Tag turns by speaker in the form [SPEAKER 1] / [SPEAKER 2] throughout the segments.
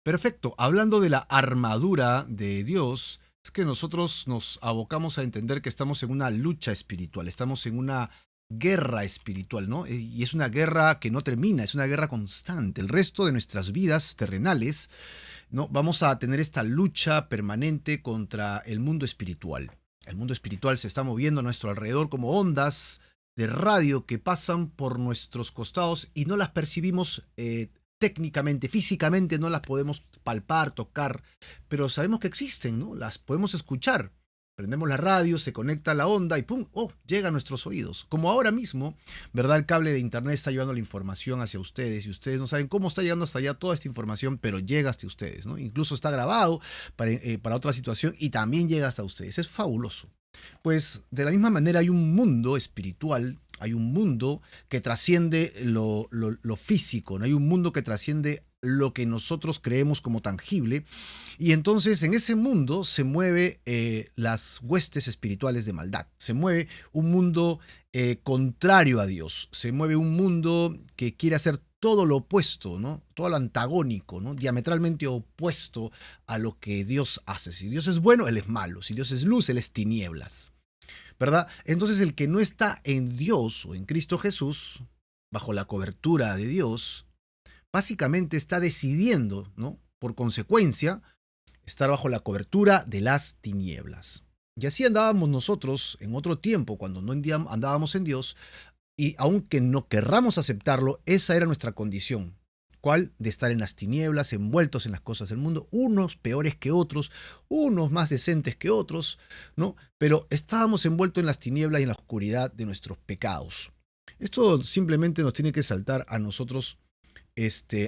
[SPEAKER 1] Perfecto. Hablando de la armadura de Dios, es que nosotros nos abocamos a entender que estamos en una lucha espiritual, estamos en una guerra espiritual, ¿no? Y es una guerra que no termina, es una guerra constante. El resto de nuestras vidas terrenales, ¿no? Vamos a tener esta lucha permanente contra el mundo espiritual. El mundo espiritual se está moviendo a nuestro alrededor como ondas de radio que pasan por nuestros costados y no las percibimos técnicamente, físicamente no las podemos palpar, tocar, pero sabemos que existen, ¿no? Las podemos escuchar. Prendemos la radio, se conecta la onda y ¡pum! ¡Oh! Llega a nuestros oídos. Como ahora mismo, ¿verdad? El cable de internet está llevando la información hacia ustedes y ustedes no saben cómo está llegando hasta allá toda esta información, pero llega hasta ustedes, ¿no? Incluso está grabado para otra situación y también llega hasta ustedes. Es fabuloso. Pues de la misma manera hay un mundo espiritual, hay un mundo que trasciende lo físico, ¿no? Hay un mundo que trasciende lo que nosotros creemos como tangible. Y entonces en ese mundo se mueve las huestes espirituales de maldad. Se mueve un mundo contrario a Dios. Se mueve un mundo que quiere hacer todo lo opuesto, ¿no? Todo lo antagónico, ¿no? Diametralmente opuesto a lo que Dios hace. Si Dios es bueno, Él es malo. Si Dios es luz, Él es tinieblas. ¿Verdad? Entonces el que no está en Dios o en Cristo Jesús, bajo la cobertura de Dios, básicamente está decidiendo, ¿no? Por consecuencia, estar bajo la cobertura de las tinieblas. Y así andábamos nosotros en otro tiempo, cuando no andábamos en Dios, y aunque no querramos aceptarlo, esa era nuestra condición. ¿Cuál? De estar en las tinieblas, envueltos en las cosas del mundo, unos peores que otros, unos más decentes que otros, ¿no? Pero estábamos envueltos en las tinieblas y en la oscuridad de nuestros pecados. Esto simplemente nos tiene que saltar a nosotros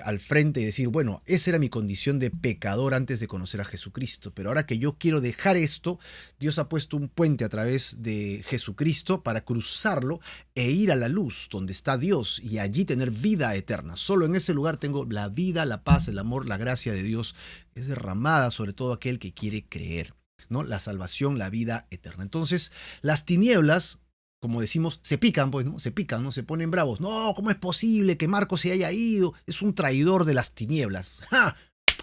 [SPEAKER 1] al frente y decir, bueno, esa era mi condición de pecador antes de conocer a Jesucristo, pero ahora que yo quiero dejar esto, Dios ha puesto un puente a través de Jesucristo para cruzarlo e ir a la luz donde está Dios y allí tener vida eterna. Solo en ese lugar tengo la vida, la paz, el amor, la gracia de Dios es derramada sobre todo aquel que quiere creer, ¿no? La salvación, la vida eterna. Entonces, las tinieblas, como decimos, se pican, pues, ¿no? Se pican, ¿no? Se ponen bravos. No, ¿cómo es posible que Marco se haya ido? Es un traidor de las tinieblas. ¡Ja!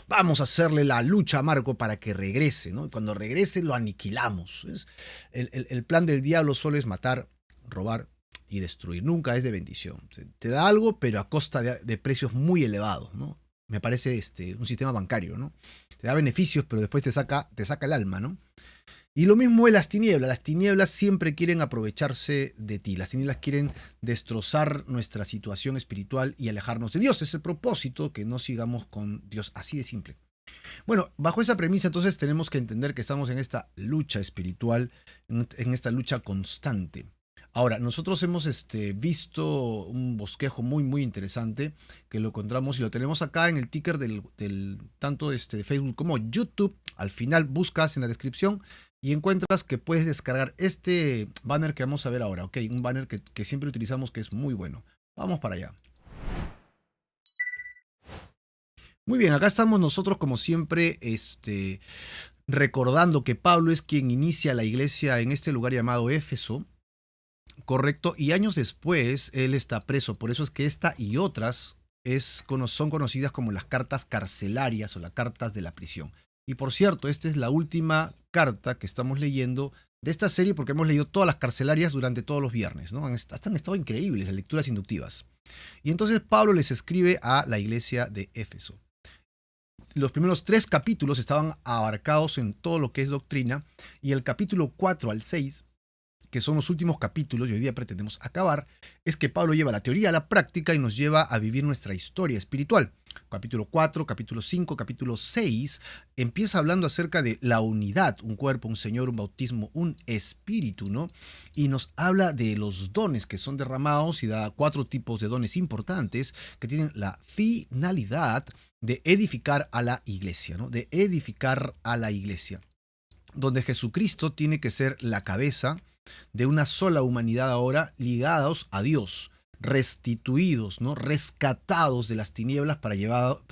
[SPEAKER 1] Vamos a hacerle la lucha a Marco para que regrese, ¿no? Y cuando regrese lo aniquilamos. El plan del diablo solo es matar, robar y destruir. Nunca es de bendición. Te da algo, pero a costa de precios muy elevados, ¿no? Me parece un sistema bancario, ¿no? Te da beneficios, pero después te saca el alma, ¿no? Y lo mismo es las tinieblas. Las tinieblas siempre quieren aprovecharse de ti. Las tinieblas quieren destrozar nuestra situación espiritual y alejarnos de Dios. Es el propósito, que no sigamos con Dios. Así de simple. Bueno, bajo esa premisa entonces tenemos que entender que estamos en esta lucha espiritual, en esta lucha constante. Ahora, nosotros hemos visto un bosquejo muy, muy interesante que lo encontramos y lo tenemos acá en el ticker del tanto de Facebook como YouTube. Al final buscas en la descripción y encuentras que puedes descargar este banner que vamos a ver ahora, ¿ok? Un banner que siempre utilizamos que es muy bueno. Vamos para allá. Muy bien, acá estamos nosotros como siempre, recordando que Pablo es quien inicia la iglesia en este lugar llamado Éfeso. Correcto, y años después él está preso, por eso es que esta y otras son conocidas como las cartas carcelarias o las cartas de la prisión. Y por cierto, esta es la última carta que estamos leyendo de esta serie porque hemos leído todas las carcelarias durante todos los viernes, ¿no? Han estado increíbles las lecturas inductivas. Y entonces Pablo les escribe a la iglesia de Éfeso. Los primeros 3 capítulos estaban abarcados en todo lo que es doctrina y el capítulo 4 al 6, que son los últimos capítulos y hoy día pretendemos acabar, es que Pablo lleva la teoría a la práctica y nos lleva a vivir nuestra historia espiritual. Capítulo 4, capítulo 5, capítulo 6 empieza hablando acerca de la unidad, un cuerpo, un Señor, un bautismo, un espíritu, ¿no? Y nos habla de los dones que son derramados y da 4 tipos de dones importantes que tienen la finalidad de edificar a la iglesia, ¿no? De edificar a la iglesia, donde Jesucristo tiene que ser la cabeza de una sola humanidad ahora ligados a Dios, restituidos, ¿no? Rescatados de las tinieblas para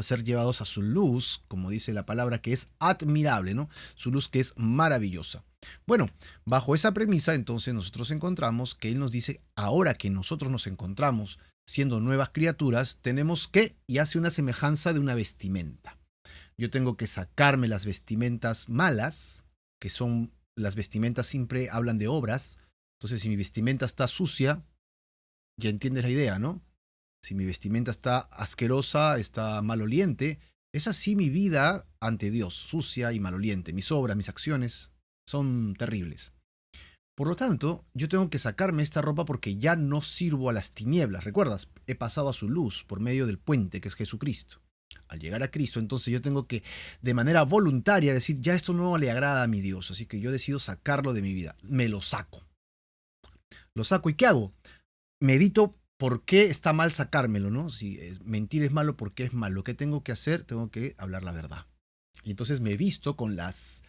[SPEAKER 1] ser llevados a su luz, como dice la palabra, que es admirable, ¿no? Su luz que es maravillosa. Bueno, bajo esa premisa entonces nosotros encontramos que Él nos dice, ahora que nosotros nos encontramos siendo nuevas criaturas, tenemos que, y hace una semejanza de una vestimenta. Yo tengo que sacarme las vestimentas malas, que son las vestimentas siempre hablan de obras. Entonces, si mi vestimenta está sucia, ya entiendes la idea, ¿no? Si mi vestimenta está asquerosa, está maloliente, es así mi vida ante Dios, sucia y maloliente. Mis obras, mis acciones son terribles. Por lo tanto, yo tengo que sacarme esta ropa porque ya no sirvo a las tinieblas. ¿Recuerdas? He pasado a su luz por medio del puente que es Jesucristo. Al llegar a Cristo, entonces yo tengo que de manera voluntaria decir, ya esto no le agrada a mi Dios, así que yo decido sacarlo de mi vida. Me lo saco. Lo saco y ¿qué hago? Medito por qué está mal sacármelo, ¿no? Si mentir es malo, ¿por qué es malo? ¿Qué tengo que hacer? Tengo que hablar la verdad. Y entonces me visto con las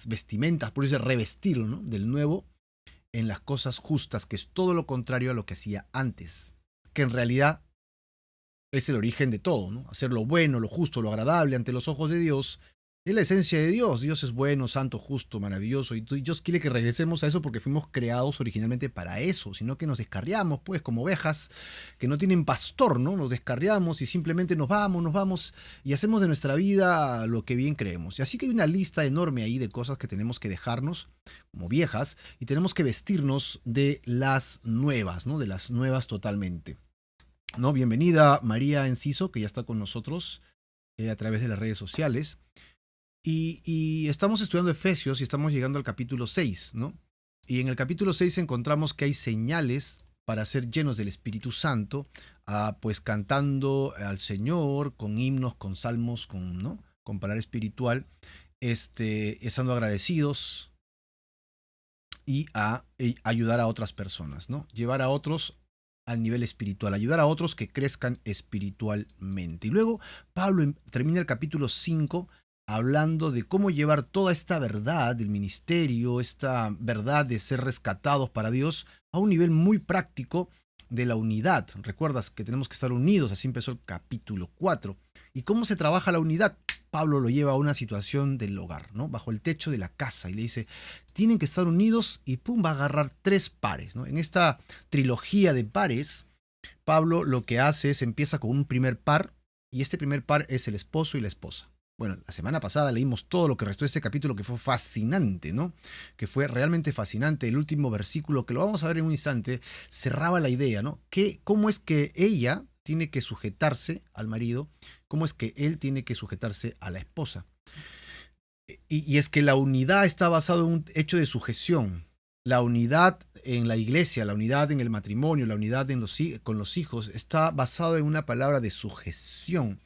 [SPEAKER 1] vestimentas, por eso revestirlo, ¿no? Del nuevo en las cosas justas, que es todo lo contrario a lo que hacía antes, que en realidad es el origen de todo, ¿no? Hacer lo bueno, lo justo, lo agradable ante los ojos de Dios. Es la esencia de Dios. Dios es bueno, santo, justo, maravilloso. Y Dios quiere que regresemos a eso porque fuimos creados originalmente para eso. Sino que nos descarriamos, pues, como ovejas que no tienen pastor, ¿no? Nos descarriamos y simplemente nos vamos y hacemos de nuestra vida lo que bien creemos. Y así que hay una lista enorme ahí de cosas que tenemos que dejarnos como viejas y tenemos que vestirnos de las nuevas, ¿no? De las nuevas totalmente. ¿No? Bienvenida María Enciso, que ya está con nosotros a través de las redes sociales. Y estamos estudiando Efesios y estamos llegando al capítulo 6, ¿no? Y en el capítulo 6 encontramos que hay señales para ser llenos del Espíritu Santo, pues cantando al Señor, con himnos, con salmos, ¿no? Con palabra espiritual, estando agradecidos y ayudar a otras personas, ¿no? Llevar a otros al nivel espiritual, ayudar a otros que crezcan espiritualmente. Y luego Pablo termina el capítulo 5 hablando de cómo llevar toda esta verdad del ministerio, esta verdad de ser rescatados para Dios, a un nivel muy práctico de la unidad. Recuerdas que tenemos que estar unidos, así empezó el capítulo 4. ¿Y cómo se trabaja la unidad? Pablo lo lleva a una situación del hogar, ¿no? Bajo el techo de la casa, y le dice, tienen que estar unidos, y pum, va a agarrar 3 pares, ¿no? En esta trilogía de pares, Pablo lo que hace es empieza con un primer par, y este primer par es el esposo y la esposa. Bueno, la semana pasada leímos todo lo que restó de este capítulo, que fue fascinante, ¿no? Que fue realmente fascinante. El último versículo, que lo vamos a ver en un instante, cerraba la idea, ¿no? ¿Cómo es que ella tiene que sujetarse al marido? ¿Cómo es que él tiene que sujetarse a la esposa? Y es que la unidad está basada en un hecho de sujeción. La unidad en la iglesia, la unidad en el matrimonio, la unidad con los hijos, está basada en una palabra de sujeción.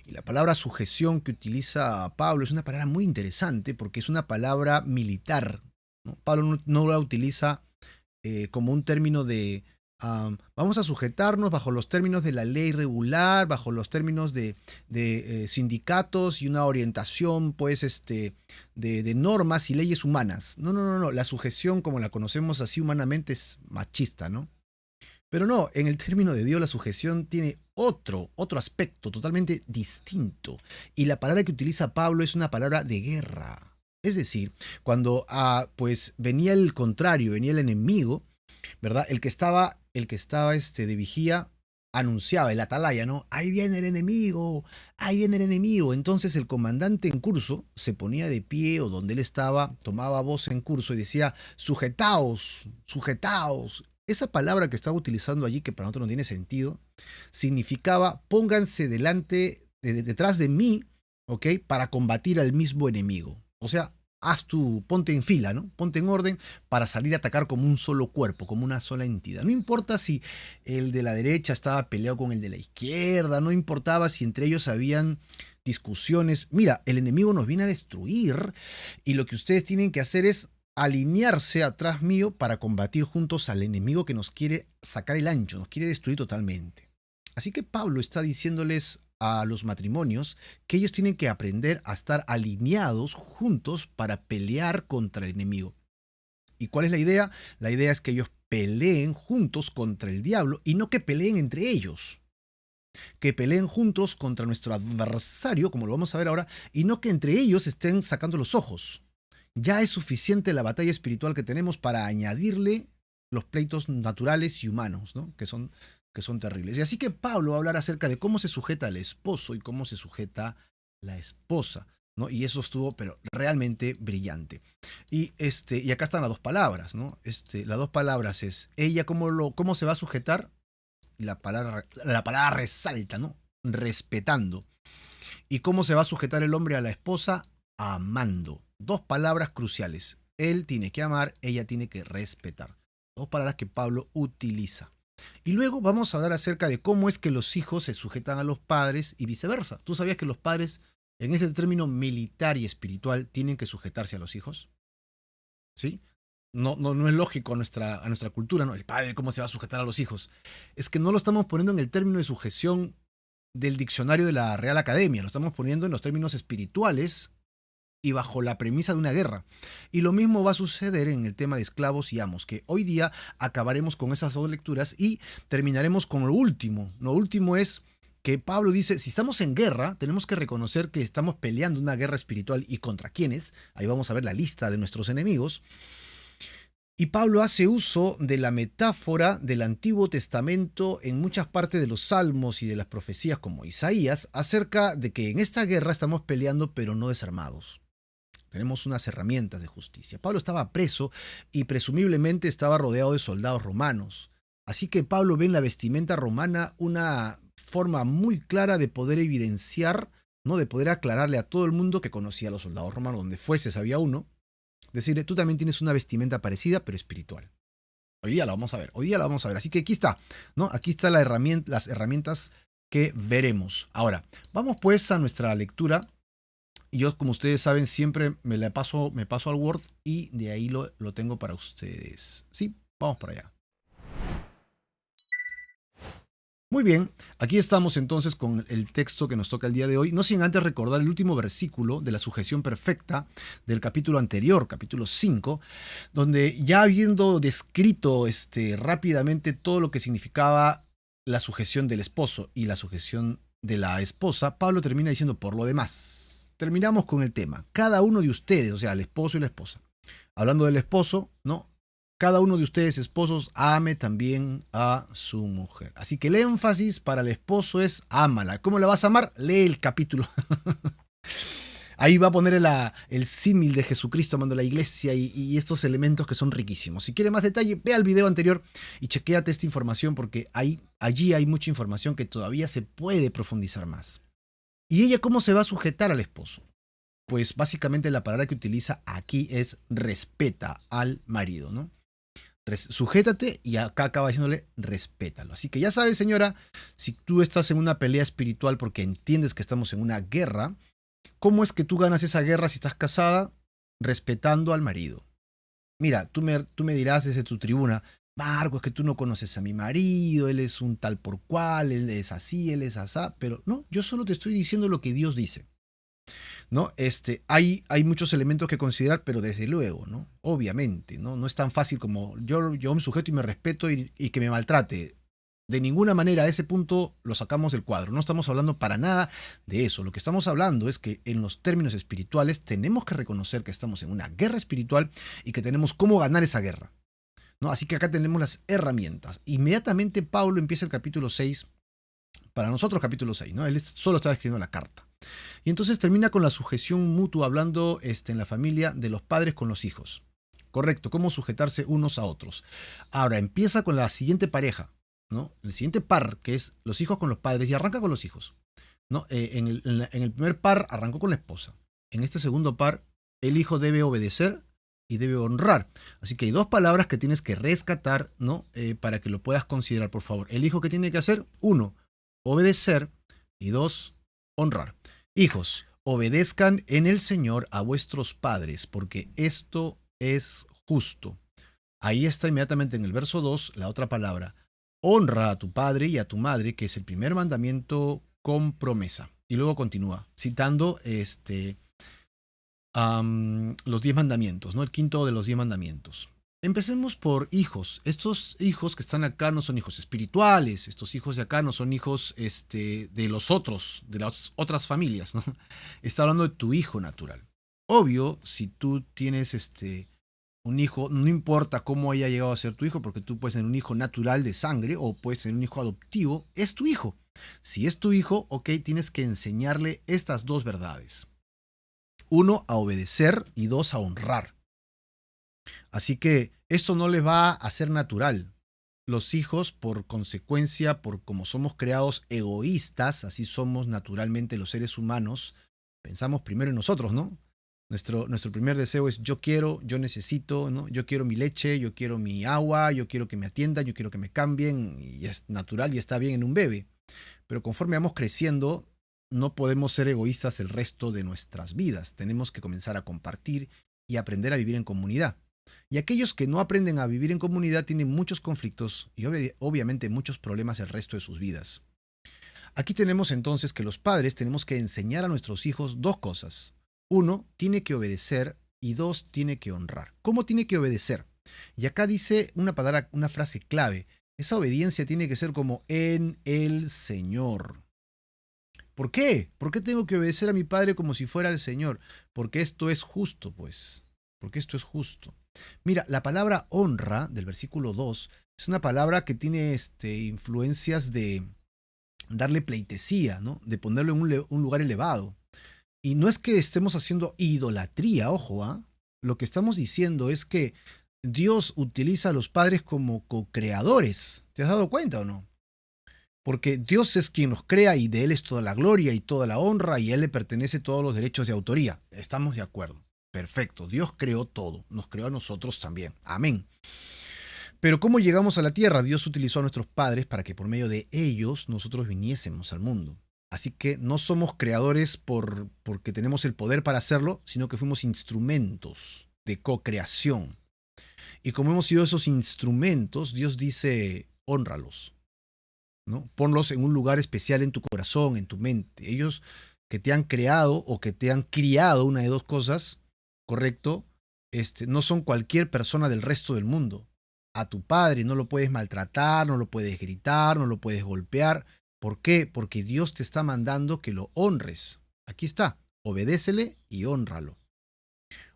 [SPEAKER 1] Y la palabra sujeción que utiliza Pablo es una palabra muy interesante porque es una palabra militar, ¿no? Pablo no la utiliza como un término de vamos a sujetarnos bajo los términos de la ley regular, bajo los términos de sindicatos y una orientación pues de normas y leyes humanas. No. La sujeción como la conocemos así humanamente es machista, ¿no? Pero no, en el término de Dios la sujeción tiene otro aspecto totalmente distinto. Y la palabra que utiliza Pablo es una palabra de guerra. Es decir, cuando pues venía el contrario, venía el enemigo, ¿verdad? El que estaba de vigía anunciaba, el atalaya, ¿no? Ahí viene el enemigo, ahí viene el enemigo. Entonces el comandante en curso se ponía de pie o donde él estaba, tomaba voz en curso y decía, sujetaos, sujetaos. Esa palabra que estaba utilizando allí, que para nosotros no tiene sentido, significaba pónganse detrás de mí, ¿ok? Para combatir al mismo enemigo. O sea, ponte en fila, ¿no? Ponte en orden para salir a atacar como un solo cuerpo, como una sola entidad. No importa si el de la derecha estaba peleado con el de la izquierda, no importaba si entre ellos habían discusiones. Mira, el enemigo nos viene a destruir y lo que ustedes tienen que hacer es alinearse atrás mío para combatir juntos al enemigo que nos quiere sacar el ancho, nos quiere destruir totalmente. Así que Pablo está diciéndoles a los matrimonios que ellos tienen que aprender a estar alineados juntos para pelear contra el enemigo. ¿Y cuál es la idea? La idea es que ellos peleen juntos contra el diablo y no que peleen entre ellos. Que peleen juntos contra nuestro adversario, como lo vamos a ver ahora, y no que entre ellos estén sacando los ojos. Ya es suficiente la batalla espiritual que tenemos para añadirle los pleitos naturales y humanos, ¿no? que que son terribles. Y así que Pablo va a hablar acerca de cómo se sujeta el esposo y cómo se sujeta la esposa, ¿no? Y eso estuvo, pero realmente brillante. Y acá están las dos palabras, ¿no? Las dos palabras es ella cómo se va a sujetar, y la palabra resalta, ¿no? Respetando. ¿Y cómo se va a sujetar el hombre a la esposa? Amando. Dos palabras cruciales. Él tiene que amar, ella tiene que respetar. Dos palabras que Pablo utiliza. Y luego vamos a hablar acerca de cómo es que los hijos se sujetan a los padres y viceversa. ¿Tú sabías que los padres, en ese término militar y espiritual, tienen que sujetarse a los hijos? ¿Sí? No es lógico a nuestra cultura, ¿no? El padre, ¿cómo se va a sujetar a los hijos? Es que no lo estamos poniendo en el término de sujeción del diccionario de la Real Academia, lo estamos poniendo en los términos espirituales y bajo la premisa de una guerra. Y lo mismo va a suceder en el tema de esclavos y amos, que hoy día acabaremos con esas dos lecturas y terminaremos con lo último. Lo último es que Pablo dice, si estamos en guerra, tenemos que reconocer que estamos peleando una guerra espiritual y contra quiénes. Ahí vamos a ver la lista de nuestros enemigos. Y Pablo hace uso de la metáfora del Antiguo Testamento en muchas partes de los salmos y de las profecías como Isaías acerca de que en esta guerra estamos peleando pero no desarmados. Tenemos unas herramientas de justicia. Pablo estaba preso y presumiblemente estaba rodeado de soldados romanos. Así que Pablo ve en la vestimenta romana una forma muy clara de poder evidenciar, ¿no? De poder aclararle a todo el mundo que conocía a los soldados romanos, donde fuese había uno. Decirle, tú también tienes una vestimenta parecida, pero espiritual. Hoy día la vamos a ver, hoy día la vamos a ver. Así que aquí está, ¿no? Aquí están las herramientas que veremos. Ahora, vamos pues a nuestra lectura. Yo, como ustedes saben, siempre me paso al Word y de ahí lo tengo para ustedes. Sí, vamos para allá. Muy bien, aquí estamos entonces con el texto que nos toca el día de hoy, no sin antes recordar el último versículo de la sujeción perfecta del capítulo anterior, capítulo 5, donde ya habiendo descrito rápidamente todo lo que significaba la sujeción del esposo y la sujeción de la esposa, Pablo termina diciendo por lo demás. Terminamos con el tema, cada uno de ustedes, o sea, el esposo y la esposa. Hablando del esposo, ¿no? Cada uno de ustedes, esposos, ame también a su mujer. Así que el énfasis para el esposo es ámala. ¿Cómo la vas a amar? Lee el capítulo. Ahí va a poner el símil de Jesucristo amando a la iglesia y estos elementos que son riquísimos. Si quiere más detalle, ve al video anterior y chequéate esta información porque allí hay mucha información que todavía se puede profundizar más. ¿Y ella cómo se va a sujetar al esposo? Pues básicamente la palabra que utiliza aquí es respeta al marido, ¿no? Sujétate y acá acaba diciéndole respétalo. Así que ya sabes, señora, si tú estás en una pelea espiritual porque entiendes que estamos en una guerra, ¿cómo es que tú ganas esa guerra si estás casada? Respetando al marido. Mira, tú me dirás desde tu tribuna, Marco, es que tú no conoces a mi marido, él es un tal por cual, él es así, él es asá, pero no, yo solo te estoy diciendo lo que Dios dice. ¿No? Hay muchos elementos que considerar, pero desde luego, ¿no? Obviamente, ¿no? No es tan fácil como yo me sujeto y me respeto y que me maltrate. De ninguna manera a ese punto lo sacamos del cuadro. No estamos hablando para nada de eso. Lo que estamos hablando es que en los términos espirituales tenemos que reconocer que estamos en una guerra espiritual y que tenemos cómo ganar esa guerra, ¿no? Así que acá tenemos las herramientas. Inmediatamente Pablo empieza el capítulo 6, para nosotros capítulo 6, ¿no? Él solo estaba escribiendo la carta. Y entonces termina con la sujeción mutua, hablando en la familia de los padres con los hijos. Correcto, cómo sujetarse unos a otros. Ahora empieza con la siguiente pareja, ¿no? El siguiente par, que es los hijos con los padres, y arranca con los hijos, ¿no? En el primer par arrancó con la esposa. En este segundo par, el hijo debe obedecer y debe honrar. Así que hay dos palabras que tienes que rescatar, ¿no? Para que lo puedas considerar, por favor. El hijo, ¿qué tiene que hacer? 1, obedecer, y 2, honrar. Hijos, obedezcan en el Señor a vuestros padres, porque esto es justo. Ahí está inmediatamente en el verso 2 la otra palabra. Honra a tu padre y a tu madre, que es el primer mandamiento con promesa. Y luego continúa, citando los 10 mandamientos, ¿no? El quinto de los 10 mandamientos. Empecemos por hijos. Estos hijos que están acá no son hijos espirituales. Estos hijos de acá no son hijos de los otros, de las otras familias, ¿no? Está hablando de tu hijo natural. Obvio, si tú tienes Un hijo, no importa cómo haya llegado a ser tu hijo, porque tú puedes tener un hijo natural de sangre o puedes tener un hijo adoptivo, es tu hijo. Si es tu hijo, ok, tienes que enseñarle estas dos verdades. Uno, a obedecer y dos, a honrar. Así que esto no les va a ser natural. Los hijos, por consecuencia, por como somos creados egoístas, así somos naturalmente los seres humanos, pensamos primero en nosotros, ¿no? Nuestro primer deseo es yo quiero, yo necesito, ¿no? Yo quiero mi leche, yo quiero mi agua, yo quiero que me atiendan, yo quiero que me cambien, y es natural y está bien en un bebé. Pero conforme vamos creciendo, no podemos ser egoístas el resto de nuestras vidas. Tenemos que comenzar a compartir y aprender a vivir en comunidad. Y aquellos que no aprenden a vivir en comunidad tienen muchos conflictos y obviamente muchos problemas el resto de sus vidas. Aquí tenemos entonces que los padres tenemos que enseñar a nuestros hijos dos cosas. Uno, tiene que obedecer y dos, tiene que honrar. ¿Cómo tiene que obedecer? Y acá dice una palabra, una frase clave. Esa obediencia tiene que ser como en el Señor. ¿Por qué? ¿Por qué tengo que obedecer a mi padre como si fuera el Señor? Porque esto es justo, pues. Porque esto es justo. Mira, la palabra honra del versículo 2 es una palabra que tiene influencias de darle pleitesía, ¿no? De ponerlo en un lugar elevado. Y no es que estemos haciendo idolatría, ojo, ¿ah? Lo que estamos diciendo es que Dios utiliza a los padres como co-creadores. ¿Te has dado cuenta o no? Porque Dios es quien nos crea y de Él es toda la gloria y toda la honra y a Él le pertenece todos los derechos de autoría. Estamos de acuerdo. Perfecto. Dios creó todo. Nos creó a nosotros también. Amén. Pero ¿cómo llegamos a la tierra? Dios utilizó a nuestros padres para que por medio de ellos nosotros viniésemos al mundo. Así que no somos creadores porque tenemos el poder para hacerlo, sino que fuimos instrumentos de co-creación. Y como hemos sido esos instrumentos, Dios dice, hónralos, ¿no? Ponlos en un lugar especial en tu corazón, en tu mente. Ellos que te han creado o que te han criado, una de dos cosas, ¿correcto? No son cualquier persona del resto del mundo. A tu padre no lo puedes maltratar, no lo puedes gritar, no lo puedes golpear. ¿Por qué? Porque Dios te está mandando que lo honres. Aquí está, obedécele y hónralo.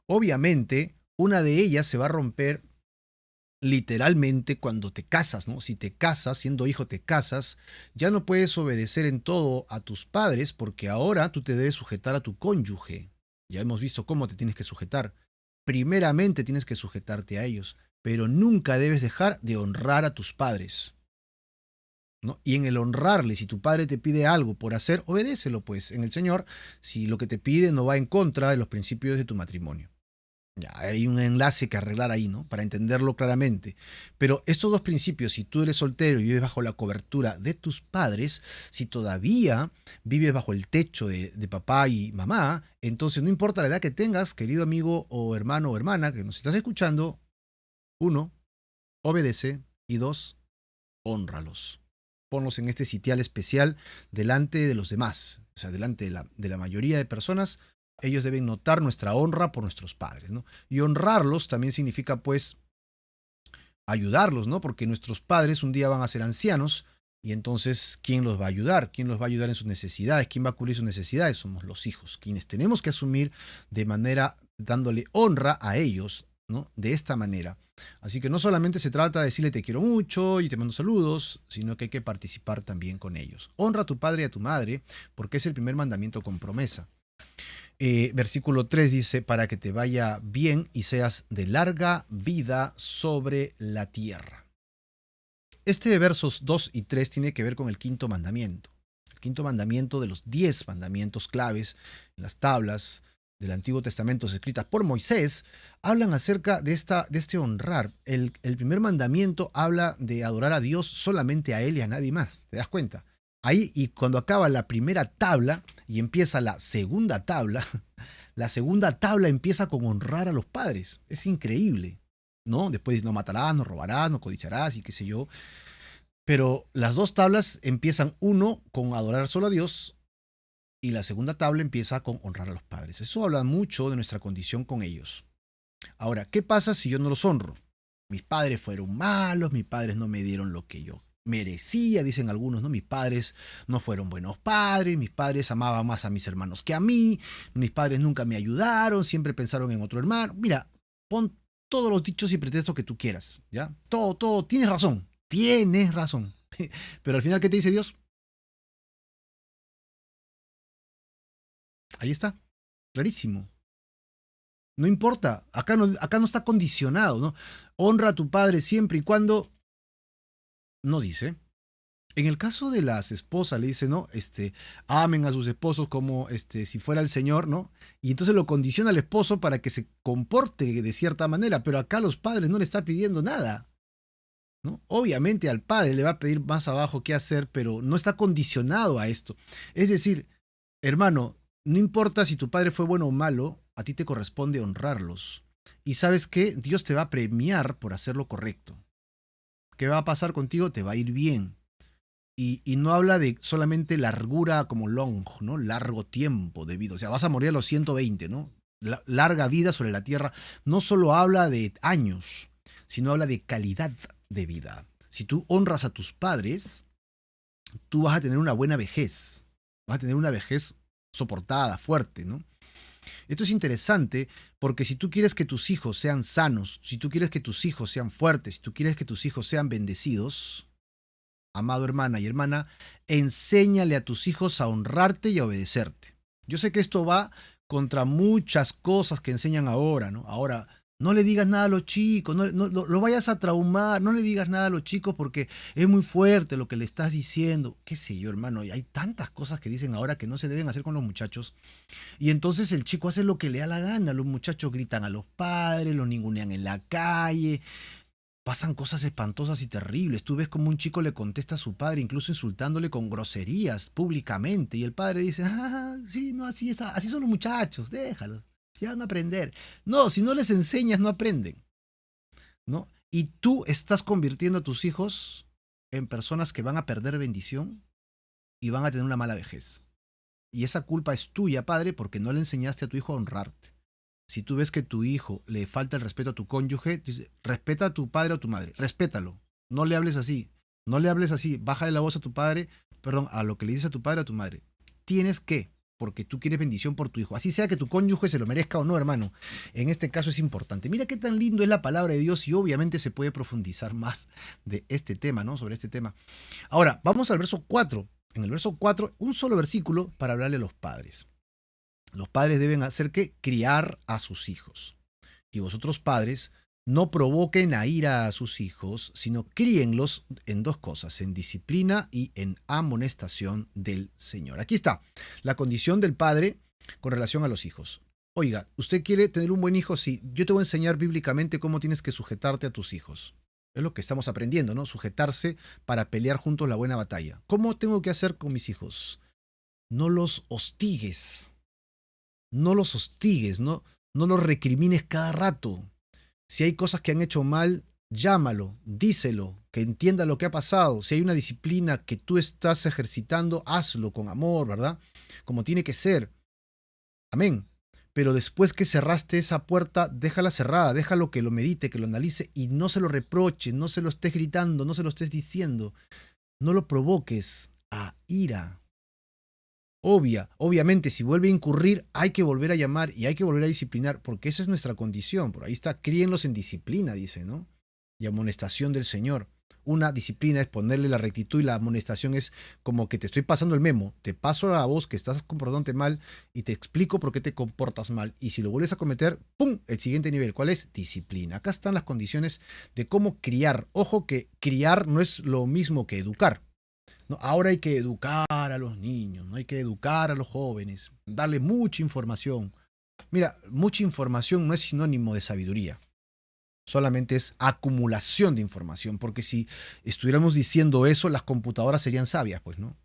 [SPEAKER 1] Obviamente, una de ellas se va a romper literalmente cuando te casas, ¿no? Si te casas, siendo hijo te casas, ya no puedes obedecer en todo a tus padres porque ahora tú te debes sujetar a tu cónyuge. Ya hemos visto cómo te tienes que sujetar. Primeramente tienes que sujetarte a ellos, pero nunca debes dejar de honrar a tus padres, ¿no? Y en el honrarle, si tu padre te pide algo por hacer, obedécelo pues en el Señor, si lo que te pide no va en contra de los principios de tu matrimonio. Ya, hay un enlace que arreglar ahí, ¿no? Para entenderlo claramente. Pero estos dos principios, si tú eres soltero y vives bajo la cobertura de tus padres, si todavía vives bajo el techo de papá y mamá, entonces no importa la edad que tengas, querido amigo o hermano o hermana que nos estás escuchando, uno, obedece y dos, hónralos. Ponlos en este sitial especial delante de los demás, o sea, delante de la mayoría de personas. Ellos deben notar nuestra honra por nuestros padres, ¿no? Y honrarlos también significa, pues, ayudarlos, ¿no? Porque nuestros padres un día van a ser ancianos y entonces, ¿quién los va a ayudar? ¿Quién los va a ayudar en sus necesidades? ¿Quién va a cubrir sus necesidades? Somos los hijos, quienes tenemos que asumir de manera, dándole honra a ellos, ¿no? De esta manera. Así que no solamente se trata de decirle te quiero mucho y te mando saludos, sino que hay que participar también con ellos. Honra a tu padre y a tu madre, porque es el primer mandamiento con promesa. Versículo 3 dice, para que te vaya bien y seas de larga vida sobre la tierra. Este versos 2 y 3 tiene que ver con el quinto mandamiento. El quinto mandamiento de los 10 mandamientos claves en las tablas del Antiguo Testamento escritas por Moisés, hablan acerca de este honrar. El primer mandamiento habla de adorar a Dios solamente a Él y a nadie más. ¿Te das cuenta? Ahí, y cuando acaba la primera tabla y empieza la segunda tabla, la segunda tabla empieza con honrar a los padres. Es increíble, ¿no? Después no matarás, no robarás, no codiciarás y qué sé yo. Pero las dos tablas empiezan uno con adorar solo a Dios y la segunda tabla empieza con honrar a los padres. Eso habla mucho de nuestra condición con ellos. Ahora, ¿qué pasa si yo no los honro? Mis padres fueron malos, mis padres no me dieron lo que yo merecía, dicen algunos, ¿no? Mis padres no fueron buenos padres, mis padres amaban más a mis hermanos que a mí, mis padres nunca me ayudaron, siempre pensaron en otro hermano. Mira, pon todos los dichos y pretextos que tú quieras, ¿ya? Todo, tienes razón, Pero al final, ¿qué te dice Dios? Ahí está, clarísimo. No importa, acá no está condicionado, ¿no? Honra a tu padre siempre y cuando, no dice. En el caso de las esposas, le dice, ¿no? Amen a sus esposos como si fuera el Señor, ¿no? Y entonces lo condiciona al esposo para que se comporte de cierta manera, pero acá a los padres no le está pidiendo nada, ¿no? Obviamente al padre le va a pedir más abajo qué hacer, pero no está condicionado a esto. Es decir, hermano, no importa si tu padre fue bueno o malo, a ti te corresponde honrarlos. Y sabes qué, Dios te va a premiar por hacer lo correcto. ¿Qué va a pasar contigo? Te va a ir bien. Y no habla de solamente largura como long, ¿no? Largo tiempo de vida. O sea, vas a morir a los 120, ¿no? Larga vida sobre la tierra. No solo habla de años, sino habla de calidad de vida. Si tú honras a tus padres, tú vas a tener una buena vejez. Vas a tener una vejez soportada, fuerte, ¿no? Esto es interesante porque si tú quieres que tus hijos sean sanos, si tú quieres que tus hijos sean fuertes, si tú quieres que tus hijos sean bendecidos, amado hermana y hermana, enséñale a tus hijos a honrarte y a obedecerte. Yo sé que esto va contra muchas cosas que enseñan ahora, ¿no? Ahora, no le digas nada a los chicos, no lo vayas a traumar, no le digas nada a los chicos porque es muy fuerte lo que le estás diciendo. Qué sé yo, hermano, y hay tantas cosas que dicen ahora que no se deben hacer con los muchachos. Y entonces el chico hace lo que le da la gana, los muchachos gritan a los padres, los ningunean en la calle, pasan cosas espantosas y terribles. Tú ves como un chico le contesta a su padre, incluso insultándole con groserías públicamente. Y el padre dice, sí, no, así son los muchachos, déjalos, ya van a aprender. No, si no les enseñas, no aprenden, ¿no? Y tú estás convirtiendo a tus hijos en personas que van a perder bendición y van a tener una mala vejez. Y esa culpa es tuya, padre, porque no le enseñaste a tu hijo a honrarte. Si tú ves que tu hijo le falta el respeto a tu cónyuge, dice, respeta a tu padre o a tu madre, respétalo. No le hables así, no le hables así, bájale la voz a tu padre, perdón, a lo que le dices a tu padre o a tu madre. Tienes que, porque tú quieres bendición por tu hijo. Así sea que tu cónyuge se lo merezca o no, hermano. En este caso es importante. Mira qué tan lindo es la palabra de Dios y obviamente se puede profundizar más de este tema, ¿no? Sobre este tema. Ahora, vamos al verso 4. En el verso 4, un solo versículo para hablarle a los padres. Los padres deben hacer que criar a sus hijos. Y vosotros padres, no provoquen a ira a sus hijos, sino críenlos en dos cosas, en disciplina y en amonestación del Señor. Aquí está la condición del padre con relación a los hijos. Oiga, ¿usted quiere tener un buen hijo? Sí, yo te voy a enseñar bíblicamente cómo tienes que sujetarte a tus hijos. Es lo que estamos aprendiendo, ¿no? Sujetarse para pelear juntos la buena batalla. ¿Cómo tengo que hacer con mis hijos? No los hostigues. No los hostigues, no los recrimines cada rato. Si hay cosas que han hecho mal, llámalo, díselo, que entienda lo que ha pasado. Si hay una disciplina que tú estás ejercitando, hazlo con amor, ¿verdad? Como tiene que ser. Amén. Pero después que cerraste esa puerta, déjala cerrada, déjalo que lo medite, que lo analice y no se lo reproche, no se lo estés gritando, no se lo estés diciendo. No lo provoques a ira. Obviamente, si vuelve a incurrir, hay que volver a llamar y hay que volver a disciplinar, porque esa es nuestra condición. Por ahí está, críenlos en disciplina, dice, ¿no? Y amonestación del Señor. Una disciplina es ponerle la rectitud y la amonestación es como que te estoy pasando el memo, te paso a vos que estás comportándote mal y te explico por qué te comportas mal. Y si lo vuelves a cometer, ¡pum! El siguiente nivel, ¿cuál es? Disciplina. Acá están las condiciones de cómo criar. Ojo que criar no es lo mismo que educar. No, ahora hay que educar a los niños, no hay que educar a los jóvenes, darle mucha información. Mira, mucha información no es sinónimo de sabiduría, solamente es acumulación de información, porque si estuviéramos diciendo eso, las computadoras serían sabias, pues, ¿no?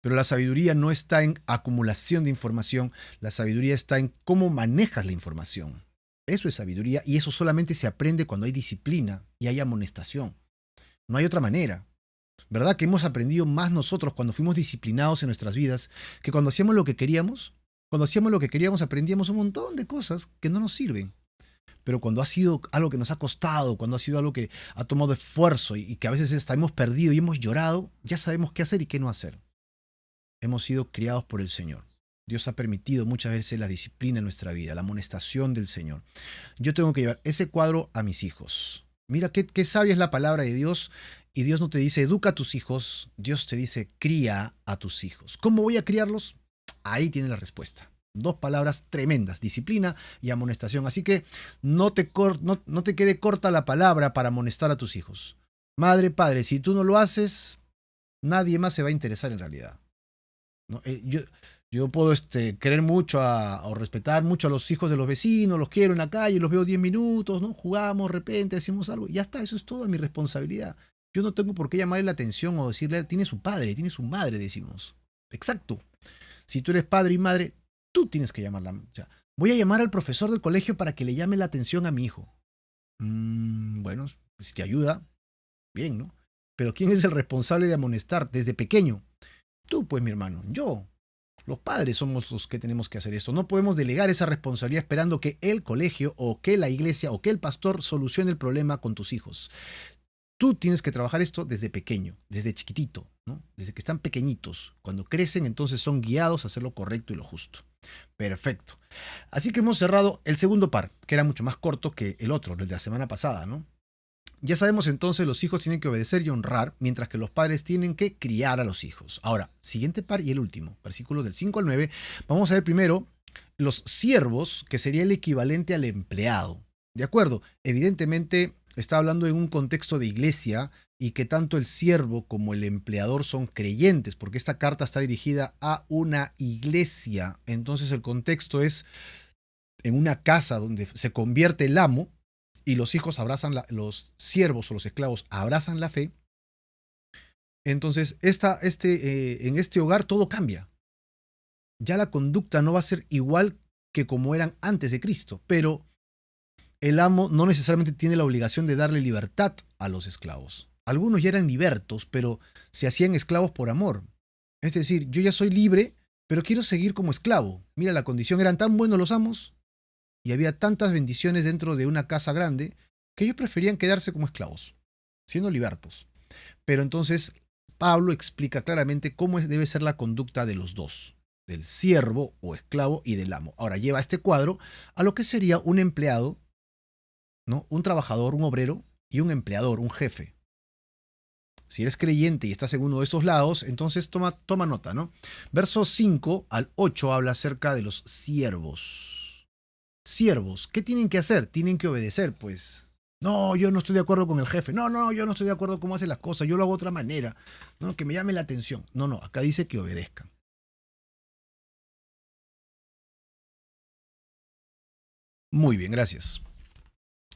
[SPEAKER 1] Pero la sabiduría no está en acumulación de información, la sabiduría está en cómo manejas la información. Eso es sabiduría y eso solamente se aprende cuando hay disciplina y hay amonestación. No hay otra manera. ¿Verdad que hemos aprendido más nosotros cuando fuimos disciplinados en nuestras vidas que cuando hacíamos lo que queríamos? Cuando hacíamos lo que queríamos aprendíamos un montón de cosas que no nos sirven. Pero cuando ha sido algo que nos ha costado, cuando ha sido algo que ha tomado esfuerzo y que a veces hasta hemos perdido y hemos llorado, ya sabemos qué hacer y qué no hacer. Hemos sido criados por el Señor. Dios ha permitido muchas veces la disciplina en nuestra vida, la amonestación del Señor. Yo tengo que llevar ese cuadro a mis hijos. Mira qué sabia es la palabra de Dios. Y Dios no te dice educa a tus hijos, Dios te dice cría a tus hijos. ¿Cómo voy a criarlos? Ahí tiene la respuesta. Dos palabras tremendas, disciplina y amonestación. Así que no te quede corta la palabra para amonestar a tus hijos. Madre, padre, si tú no lo haces, nadie más se va a interesar en realidad, ¿no? Yo puedo querer mucho o respetar mucho a los hijos de los vecinos, los quiero en la calle, los veo 10 minutos, ¿no? Jugamos, de repente, decimos algo, ya está, eso es toda mi responsabilidad. Yo no tengo por qué llamarle la atención o decirle, tiene su padre, tiene su madre, decimos. Exacto. Si tú eres padre y madre, tú tienes que llamarla. O sea, voy a llamar al profesor del colegio para que le llame la atención a mi hijo. Bueno, si te ayuda, bien, ¿no? Pero ¿quién es el responsable de amonestar desde pequeño? Tú, pues, mi hermano, yo. Los padres somos los que tenemos que hacer esto. No podemos delegar esa responsabilidad esperando que el colegio o que la iglesia o que el pastor solucione el problema con tus hijos. Tú tienes que trabajar esto desde pequeño, desde chiquitito, ¿no? Desde que están pequeñitos. Cuando crecen, entonces son guiados a hacer lo correcto y lo justo. Perfecto. Así que hemos cerrado el segundo par, que era mucho más corto que el otro, el de la semana pasada, ¿no? Ya sabemos entonces los hijos tienen que obedecer y honrar, mientras que los padres tienen que criar a los hijos. Ahora, siguiente par y el último, versículos del 5 al 9, vamos a ver primero los siervos, que sería el equivalente al empleado. ¿De acuerdo? Evidentemente está hablando en un contexto de iglesia y que tanto el siervo como el empleador son creyentes, porque esta carta está dirigida a una iglesia. Entonces el contexto es en una casa donde se convierte el amo y los hijos abrazan, los siervos o los esclavos abrazan la fe. Entonces en este hogar todo cambia. Ya la conducta no va a ser igual que como eran antes de Cristo, pero el amo no necesariamente tiene la obligación de darle libertad a los esclavos. Algunos ya eran libertos, pero se hacían esclavos por amor. Es decir, yo ya soy libre, pero quiero seguir como esclavo. Mira, la condición, eran tan buenos los amos y había tantas bendiciones dentro de una casa grande que ellos preferían quedarse como esclavos, siendo libertos. Pero entonces Pablo explica claramente cómo debe ser la conducta de los dos, del siervo o esclavo y del amo. Ahora lleva este cuadro a lo que sería un empleado, ¿no? Un trabajador, un obrero y un empleador, un jefe. Si eres creyente y estás en uno de estos lados, entonces toma nota, ¿no? Versos 5 al 8 habla acerca de los siervos. Siervos, ¿qué tienen que hacer? Tienen que obedecer, pues. No, yo no estoy de acuerdo con el jefe. No, yo no estoy de acuerdo con cómo hace las cosas. Yo lo hago de otra manera. No, que me llame la atención. No, acá dice que obedezcan. Muy bien, gracias.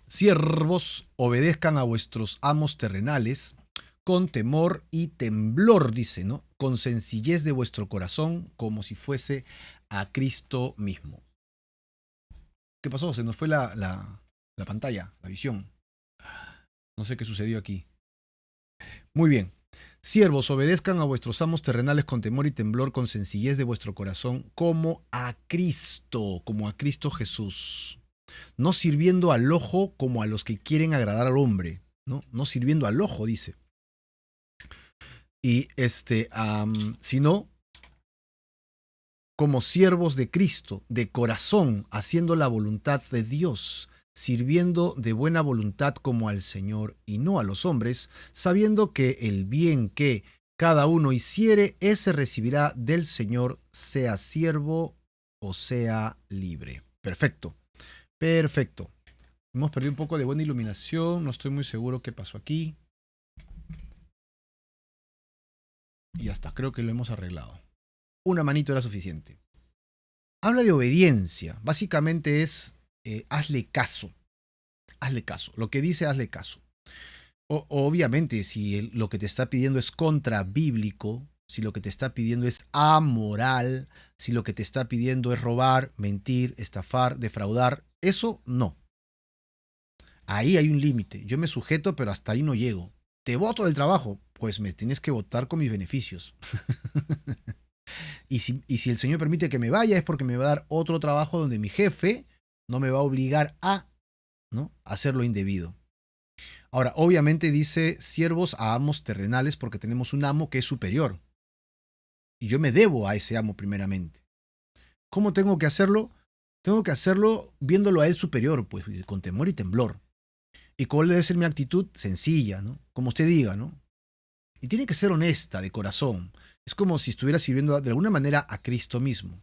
[SPEAKER 1] Siervos, obedezcan a vuestros amos terrenales con temor y temblor, dice, ¿no? Con sencillez de vuestro corazón, como si fuese a Cristo mismo. ¿Qué pasó? Se nos fue la pantalla, la visión. No sé qué sucedió aquí. Muy bien. Siervos, obedezcan a vuestros amos terrenales con temor y temblor, con sencillez de vuestro corazón, como a Cristo Jesús. No sirviendo al ojo como a los que quieren agradar al hombre, ¿no? No sirviendo al ojo, dice. Y sino como siervos de Cristo, de corazón, haciendo la voluntad de Dios, sirviendo de buena voluntad como al Señor y no a los hombres, sabiendo que el bien que cada uno hiciere, ese recibirá del Señor, sea siervo o sea libre. Perfecto. Perfecto. Hemos perdido un poco de buena iluminación, no estoy muy seguro qué pasó aquí. Y ya está, creo que lo hemos arreglado. Una manito era suficiente. Habla de obediencia. Básicamente es hazle caso. Hazle caso. Lo que dice, hazle caso. Obviamente, si lo que te está pidiendo es contrabíblico, si lo que te está pidiendo es amoral, si lo que te está pidiendo es robar, mentir, estafar, defraudar, eso no. Ahí hay un límite. Yo me sujeto, pero hasta ahí no llego. ¿Te voto del trabajo? Pues me tienes que votar con mis beneficios. y si el Señor permite que me vaya es porque me va a dar otro trabajo donde mi jefe no me va a obligar a, ¿no?, hacer lo indebido. Ahora, obviamente dice siervos a amos terrenales porque tenemos un amo que es superior. Y yo me debo a ese amo primeramente. ¿Cómo tengo que hacerlo? Tengo que hacerlo viéndolo a él superior, pues, con temor y temblor. ¿Y cuál debe ser mi actitud? Sencilla, ¿no? Como usted diga, ¿no? Y tiene que ser honesta, de corazón. Es como si estuviera sirviendo de alguna manera a Cristo mismo.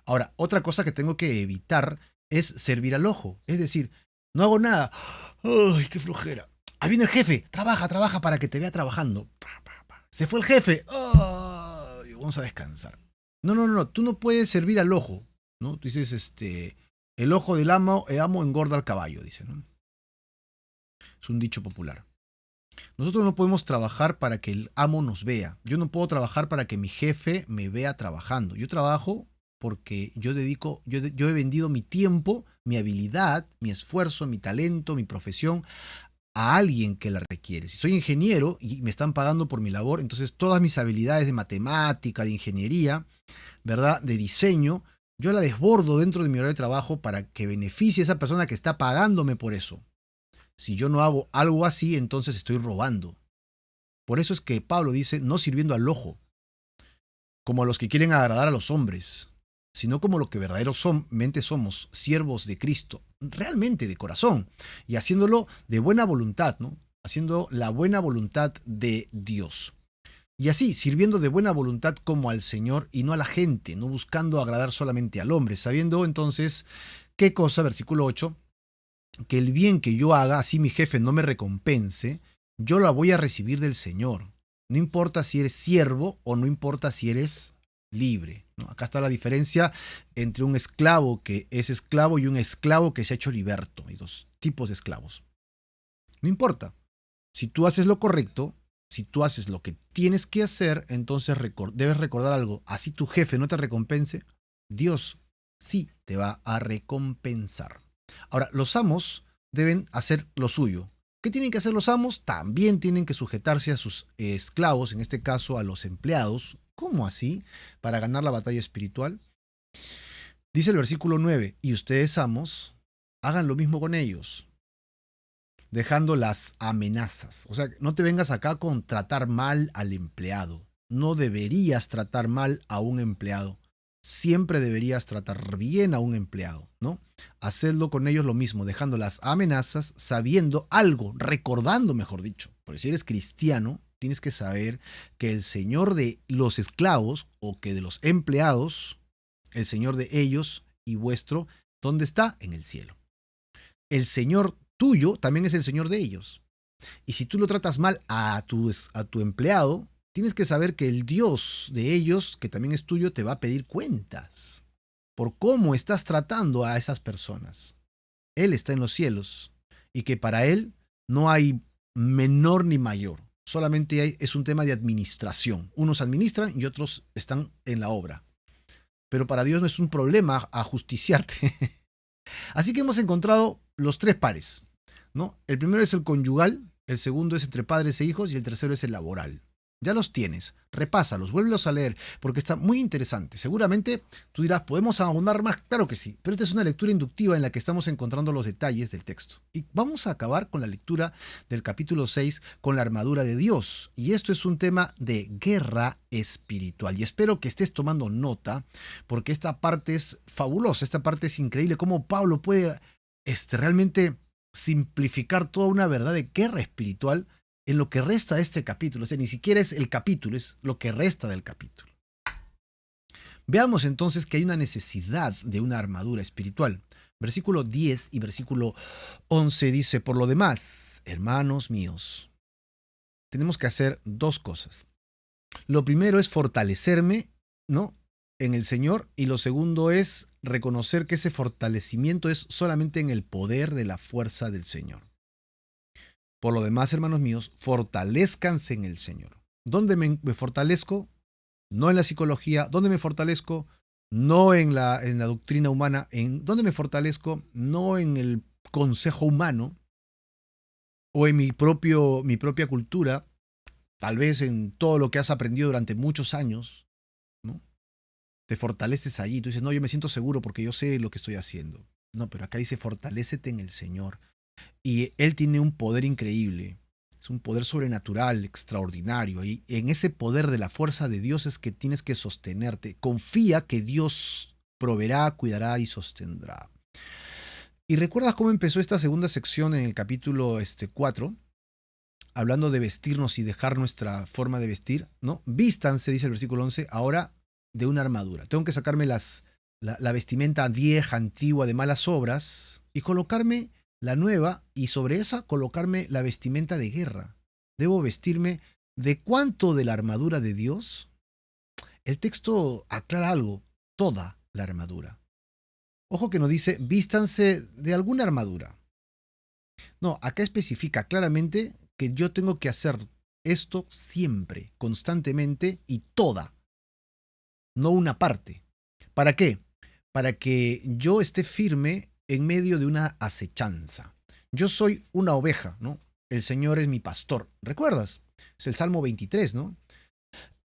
[SPEAKER 1] Ahora, otra cosa que tengo que evitar es servir al ojo. Es decir, no hago nada. ¡Ay, qué flojera! Ahí viene el jefe. Trabaja, trabaja para que te vea trabajando. Se fue el jefe. ¡Ay! Vamos a descansar. No, no, no, no. Tú no puedes servir al ojo, ¿no? Tú dices, el ojo del amo, el amo engorda al caballo, dice, ¿no? Es un dicho popular. Nosotros no podemos trabajar para que el amo nos vea. Yo no puedo trabajar para que mi jefe me vea trabajando. Yo trabajo porque yo he vendido mi tiempo, mi habilidad, mi esfuerzo, mi talento, mi profesión a alguien que la requiere. Si soy ingeniero y me están pagando por mi labor, entonces todas mis habilidades de matemática, de ingeniería, ¿verdad? De diseño, yo la desbordo dentro de mi horario de trabajo para que beneficie a esa persona que está pagándome por eso. Si yo no hago algo así, entonces estoy robando. Por eso es que Pablo dice, no sirviendo al ojo, como a los que quieren agradar a los hombres, sino como lo que verdaderamente somos, siervos de Cristo, realmente de corazón, y haciéndolo de buena voluntad, ¿no? Haciendo la buena voluntad de Dios. Y así, sirviendo de buena voluntad como al Señor y no a la gente, no buscando agradar solamente al hombre, sabiendo entonces qué cosa, versículo 8, que el bien que yo haga, así mi jefe no me recompense, yo la voy a recibir del Señor. No importa si eres siervo o no importa si eres libre, ¿no? Acá está la diferencia entre un esclavo que es esclavo y un esclavo que se ha hecho liberto. Hay dos tipos de esclavos. No importa. Si tú haces lo correcto, si tú haces lo que tienes que hacer, entonces debes recordar algo. Así tu jefe no te recompense, Dios sí te va a recompensar. Ahora, los amos deben hacer lo suyo. ¿Qué tienen que hacer los amos? También tienen que sujetarse a sus esclavos, en este caso a los empleados. ¿Cómo así? Para ganar la batalla espiritual. Dice el versículo 9, y ustedes amos, hagan lo mismo con ellos, dejando las amenazas. O sea, no te vengas acá con tratar mal al empleado. No deberías tratar mal a un empleado. Siempre deberías tratar bien a un empleado, ¿no? Hacedlo con ellos lo mismo, dejando las amenazas, sabiendo algo, recordando, mejor dicho. Porque si eres cristiano, tienes que saber que el Señor de los esclavos o que de los empleados, el Señor de ellos y vuestro, ¿dónde está? En el cielo. El Señor tuyo también es el Señor de ellos. Y si tú lo tratas mal a tu empleado, tienes que saber que el Dios de ellos, que también es tuyo, te va a pedir cuentas por cómo estás tratando a esas personas. Él está en los cielos y que para Él no hay menor ni mayor. Solamente es un tema de administración. Unos administran y otros están en la obra. Pero para Dios no es un problema ajusticiarte. Así que hemos encontrado los tres pares, ¿no? El primero es el conyugal, el segundo es entre padres e hijos y el tercero es el laboral. Ya los tienes, repásalos, vuélvelos a leer, porque está muy interesante. Seguramente tú dirás, ¿podemos abundar más? Claro que sí, pero esta es una lectura inductiva en la que estamos encontrando los detalles del texto. Y vamos a acabar con la lectura del capítulo 6 con la armadura de Dios. Y esto es un tema de guerra espiritual. Y espero que estés tomando nota, porque esta parte es fabulosa, esta parte es increíble, cómo Pablo puede realmente simplificar toda una verdad de guerra espiritual en lo que resta de este capítulo. O sea, ni siquiera es el capítulo, es lo que resta del capítulo. Veamos entonces que hay una necesidad de una armadura espiritual. Versículo 10 y versículo 11 dice, por lo demás, hermanos míos, tenemos que hacer dos cosas. Lo primero es fortalecerme, ¿no?, en el Señor, y lo segundo es reconocer que ese fortalecimiento es solamente en el poder de la fuerza del Señor. Por lo demás, hermanos míos, fortalezcanse en el Señor. ¿Dónde me fortalezco? No en la psicología. ¿Dónde me fortalezco? No en la doctrina humana. ¿Dónde me fortalezco? No en el consejo humano o en mi propia cultura, tal vez en todo lo que has aprendido durante muchos años, ¿no? Te fortaleces allí. Tú dices, no, yo me siento seguro porque yo sé lo que estoy haciendo. No, pero acá dice, fortalécete en el Señor. Y Él tiene un poder increíble. Es un poder sobrenatural, extraordinario. Y en ese poder de la fuerza de Dios es que tienes que sostenerte. Confía que Dios proveerá, cuidará y sostendrá. ¿Y recuerdas cómo empezó esta segunda sección en el capítulo 4? Hablando de vestirnos y dejar nuestra forma de vestir, ¿no? Vístanse, dice el versículo 11, ahora de una armadura. Tengo que sacarme la vestimenta vieja, antigua, de malas obras, y colocarme la nueva, y sobre esa colocarme la vestimenta de guerra. Debo vestirme ¿de cuánto de la armadura de Dios? El texto aclara algo, toda la armadura. Ojo que no dice, vístanse de alguna armadura. No, acá especifica claramente que yo tengo que hacer esto siempre, constantemente y toda, no una parte. ¿Para qué? Para que yo esté firme en medio de una acechanza. Yo soy una oveja, ¿no? El Señor es mi pastor. ¿Recuerdas? Es el Salmo 23, ¿no?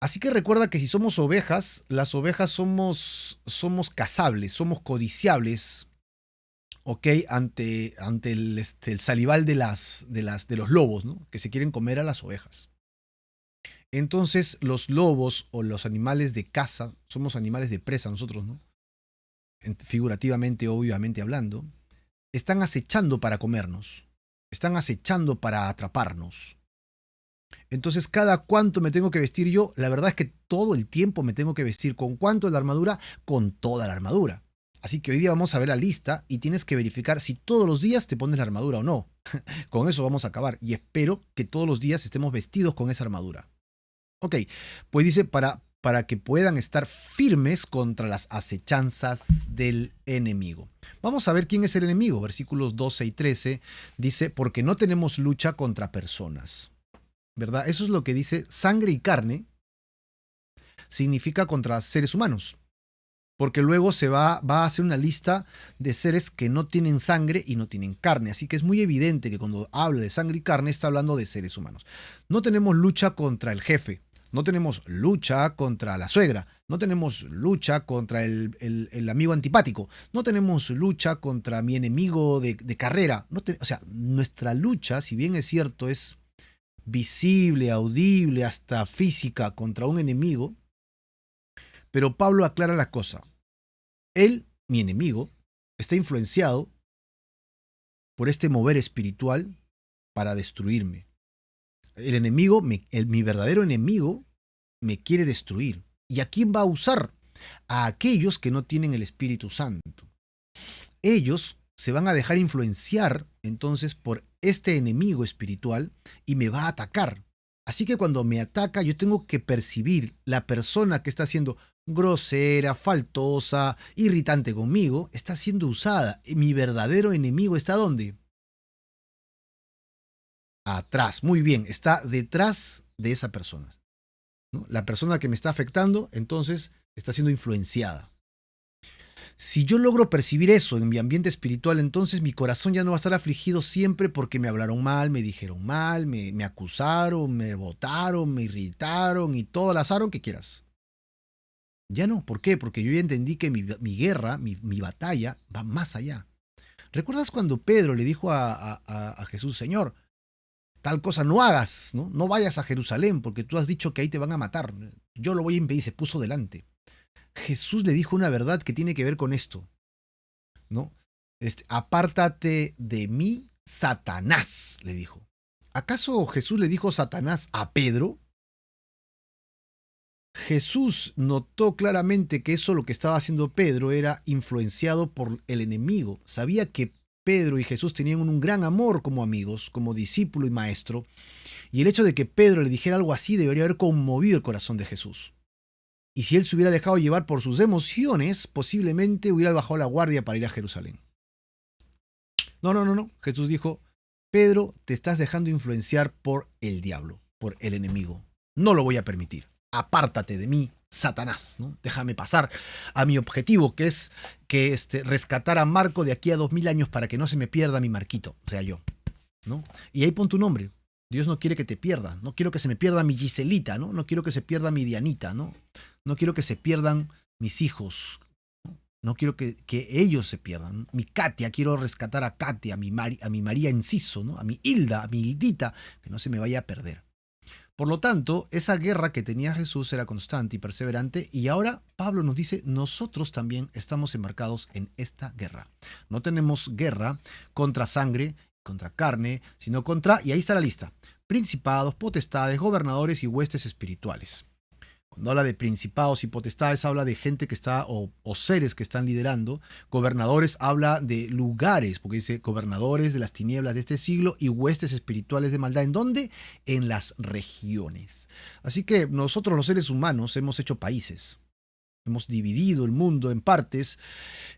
[SPEAKER 1] Así que recuerda que si somos ovejas, las ovejas somos cazables, somos codiciables, ¿ok? Ante el salival de los lobos, ¿no? Que se quieren comer a las ovejas. Entonces los lobos o los animales de caza, somos animales de presa nosotros, ¿no? Figurativamente, obviamente hablando, están acechando para comernos, están acechando para atraparnos. Entonces, ¿cada cuánto me tengo que vestir yo? La verdad es que todo el tiempo me tengo que vestir. ¿Con cuánto es la armadura? Con toda la armadura. Así que hoy día vamos a ver la lista y tienes que verificar si todos los días te pones la armadura o no. Con eso vamos a acabar y espero que todos los días estemos vestidos con esa armadura. Ok, pues dice para que puedan estar firmes contra las acechanzas del enemigo. Vamos a ver quién es el enemigo. Versículos 12 y 13 dice, porque no tenemos lucha contra personas. ¿Verdad? Eso es lo que dice sangre y carne, significa contra seres humanos. Porque luego se va a hacer una lista de seres que no tienen sangre y no tienen carne. Así que es muy evidente que cuando habla de sangre y carne está hablando de seres humanos. No tenemos lucha contra el jefe, no tenemos lucha contra la suegra, no tenemos lucha contra el amigo antipático, no tenemos lucha contra mi enemigo de carrera. O sea, nuestra lucha, si bien es cierto, es visible, audible, hasta física contra un enemigo, pero Pablo aclara la cosa. Él, mi enemigo, está influenciado por este mover espiritual para destruirme. El enemigo, mi verdadero enemigo, me quiere destruir. ¿Y a quién va a usar? A aquellos que no tienen el Espíritu Santo. Ellos se van a dejar influenciar entonces por este enemigo espiritual y me va a atacar. Así que cuando me ataca yo tengo que percibir la persona que está siendo grosera, faltosa, irritante conmigo, está siendo usada. Mi verdadero enemigo está ¿dónde? Atrás. Muy bien, está detrás de esa persona, ¿no? La persona que me está afectando entonces está siendo influenciada. Si yo logro percibir eso en mi ambiente espiritual, entonces mi corazón ya no va a estar afligido siempre porque me hablaron mal, me dijeron mal, me acusaron, me botaron, me irritaron y todo el azar que quieras. Ya no, ¿por qué? Porque yo ya entendí que mi guerra, mi batalla va más allá. ¿Recuerdas cuando Pedro le dijo a Jesús, Señor, tal cosa no hagas, ¿no? No vayas a Jerusalén porque tú has dicho que ahí te van a matar. Yo lo voy a impedir, se puso delante. Jesús le dijo una verdad que tiene que ver con esto, ¿no? Apártate de mí, Satanás, le dijo. ¿Acaso Jesús le dijo Satanás a Pedro? Jesús notó claramente que eso lo que estaba haciendo Pedro era influenciado por el enemigo. Sabía que Pedro y Jesús tenían un gran amor como amigos, como discípulo y maestro, y el hecho de que Pedro le dijera algo así debería haber conmovido el corazón de Jesús. Y si él se hubiera dejado llevar por sus emociones, posiblemente hubiera bajado la guardia para ir a Jerusalén. No. Jesús dijo, Pedro, te estás dejando influenciar por el diablo, por el enemigo. No lo voy a permitir. Apártate de mí, Satanás, ¿no? Déjame pasar a mi objetivo, que es que rescatar a Marco de aquí a 2000 años para que no se me pierda mi Marquito, o sea, yo, ¿no? Y ahí pon tu nombre. Dios no quiere que te pierdas. No quiero que se me pierda mi Giselita, ¿no? No quiero que se pierda mi Dianita, ¿no? No quiero que se pierdan mis hijos. No quiero que ellos se pierdan. Mi Katia, quiero rescatar a Katia, a mi María Enciso, ¿no? A mi Hilda, a mi Hildita, que no se me vaya a perder. Por lo tanto, esa guerra que tenía Jesús era constante y perseverante, y ahora Pablo nos dice, nosotros también estamos embarcados en esta guerra. No tenemos guerra contra sangre, contra carne, sino contra, y ahí está la lista, principados, potestades, gobernadores y huestes espirituales. Cuando habla de principados y potestades, habla de gente que está, o seres que están liderando. Gobernadores habla de lugares, porque dice gobernadores de las tinieblas de este siglo y huestes espirituales de maldad. ¿En dónde? En las regiones. Así que nosotros los seres humanos hemos hecho países. Hemos dividido el mundo en partes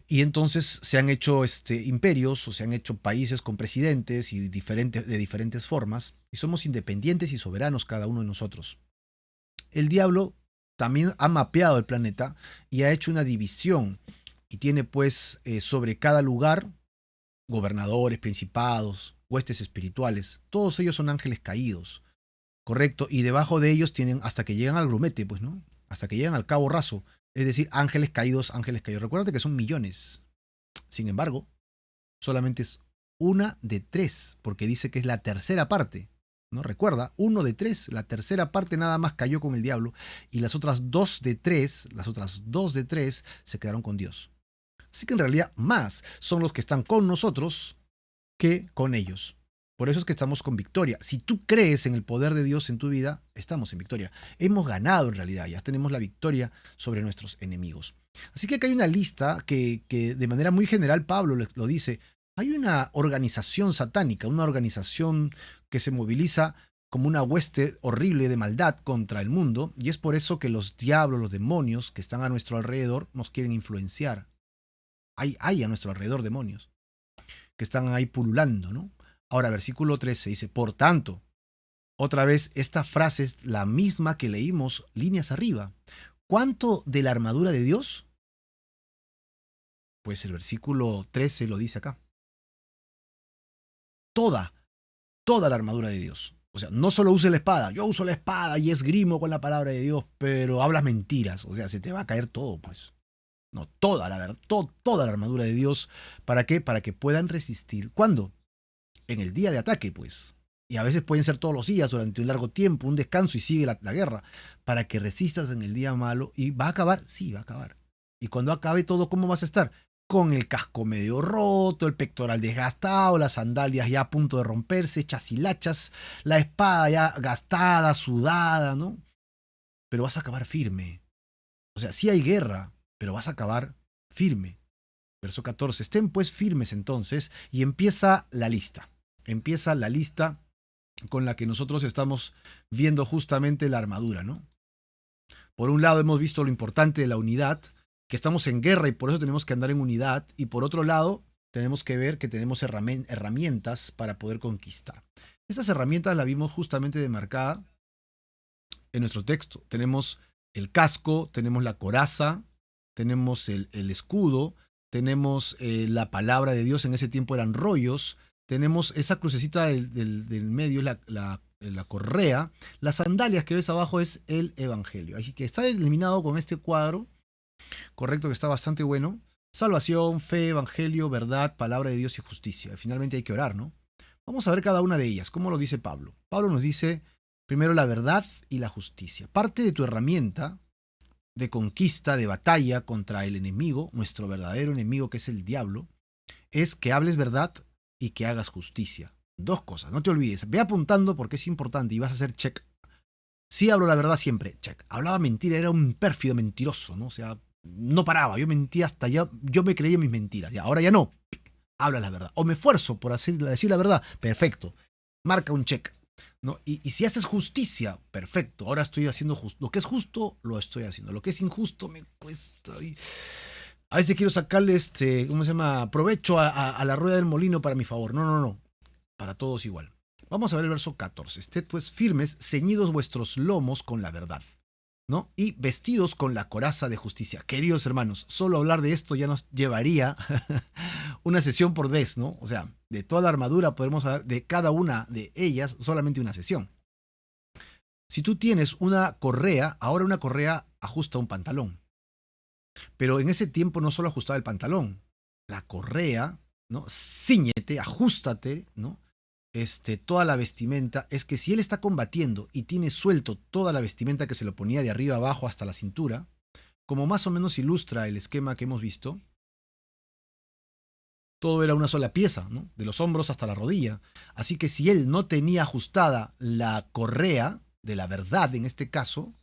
[SPEAKER 1] y entonces se han hecho imperios o se han hecho países con presidentes y de diferentes formas y somos independientes y soberanos cada uno de nosotros. El diablo también ha mapeado el planeta y ha hecho una división y tiene pues sobre cada lugar gobernadores, principados, huestes espirituales. Todos ellos son ángeles caídos, correcto, y debajo de ellos tienen hasta que llegan al grumete, pues, ¿no? Hasta que llegan al cabo raso, es decir, ángeles caídos, ángeles caídos. Recuerda que son millones. Sin embargo, solamente es una de tres, porque dice que es la tercera parte. ¿No? Recuerda, uno de tres, la tercera parte nada más cayó con el diablo y las otras dos de tres se quedaron con Dios. Así que en realidad más son los que están con nosotros que con ellos. Por eso es que estamos con victoria. Si tú crees en el poder de Dios en tu vida, estamos en victoria. Hemos ganado en realidad, ya tenemos la victoria sobre nuestros enemigos. Así que acá hay una lista que de manera muy general Pablo lo dice. Hay una organización satánica, una organización que se moviliza como una hueste horrible de maldad contra el mundo, y es por eso que los diablos, los demonios que están a nuestro alrededor nos quieren influenciar. Hay a nuestro alrededor demonios que están ahí pululando, ¿no? Ahora, versículo 13 dice, por tanto, otra vez esta frase es la misma que leímos líneas arriba. ¿Cuánto de la armadura de Dios? Pues el versículo 13 lo dice acá. Toda la armadura de Dios. O sea, no solo use la espada. Yo uso la espada y esgrimo con la palabra de Dios, pero hablas mentiras. O sea, se te va a caer todo, pues. No, toda la verdad, toda la armadura de Dios. ¿Para qué? Para que puedan resistir. ¿Cuándo? En el día de ataque, pues. Y a veces pueden ser todos los días, durante un largo tiempo, un descanso y sigue la guerra. Para que resistas en el día malo. ¿Y va a acabar? Sí, va a acabar. Y cuando acabe todo, ¿cómo vas a estar? Con el casco medio roto, el pectoral desgastado, las sandalias ya a punto de romperse, hechas hilachas, la espada ya gastada, sudada, ¿no? Pero vas a acabar firme. O sea, sí hay guerra, pero vas a acabar firme. Verso 14. Estén pues firmes entonces y empieza la lista. Empieza la lista con la que nosotros estamos viendo justamente la armadura, ¿no? Por un lado hemos visto lo importante de la unidad, que estamos en guerra y por eso tenemos que andar en unidad. Y por otro lado, tenemos que ver que tenemos herramientas para poder conquistar. Estas herramientas las vimos justamente demarcada en nuestro texto. Tenemos el casco, tenemos la coraza, tenemos el escudo, tenemos la palabra de Dios, en ese tiempo eran rollos, tenemos esa crucecita del medio, la correa, las sandalias que ves abajo es el evangelio. Así que está eliminado con este cuadro, correcto, que está bastante bueno. Salvación, fe, evangelio, verdad, palabra de Dios y justicia. Finalmente hay que orar, ¿no? Vamos a ver cada una de ellas. ¿Cómo lo dice Pablo? Pablo nos dice primero la verdad y la justicia. Parte de tu herramienta de conquista, de batalla contra el enemigo, nuestro verdadero enemigo que es el diablo, es que hables verdad y que hagas justicia. Dos cosas, no te olvides. Ve apuntando porque es importante y vas a hacer check. Sí hablo la verdad siempre, check. Hablaba mentira, era un pérfido mentiroso, ¿no? O sea, no paraba, yo mentía hasta ya, yo me creía mis mentiras. Ya, ahora ya no, habla la verdad. O me esfuerzo por decir la verdad, perfecto. Marca un check. ¿No? Y si haces justicia, perfecto. Ahora estoy haciendo justo. Lo que es justo, lo estoy haciendo. Lo que es injusto, me cuesta. A veces quiero sacarle ¿cómo se llama? Provecho a la rueda del molino para mi favor. No, no, no. Para todos igual. Vamos a ver el verso 14. Ested pues firmes, ceñidos vuestros lomos con la verdad, ¿no? Y vestidos con la coraza de justicia. Queridos hermanos, solo hablar de esto ya nos llevaría una sesión por vez, ¿no? O sea, de toda la armadura podemos hablar de cada una de ellas solamente una sesión. Si tú tienes una correa, ahora una correa ajusta un pantalón. Pero en ese tiempo no solo ajustaba el pantalón, la correa, ¿no? Cíñete, ajústate, ¿no? toda la vestimenta, es que si él está combatiendo y tiene suelto toda la vestimenta que se lo ponía de arriba abajo hasta la cintura, como más o menos ilustra el esquema que hemos visto, todo era una sola pieza, ¿no? De los hombros hasta la rodilla. Así que si él no tenía ajustada la correa de la verdad en este caso,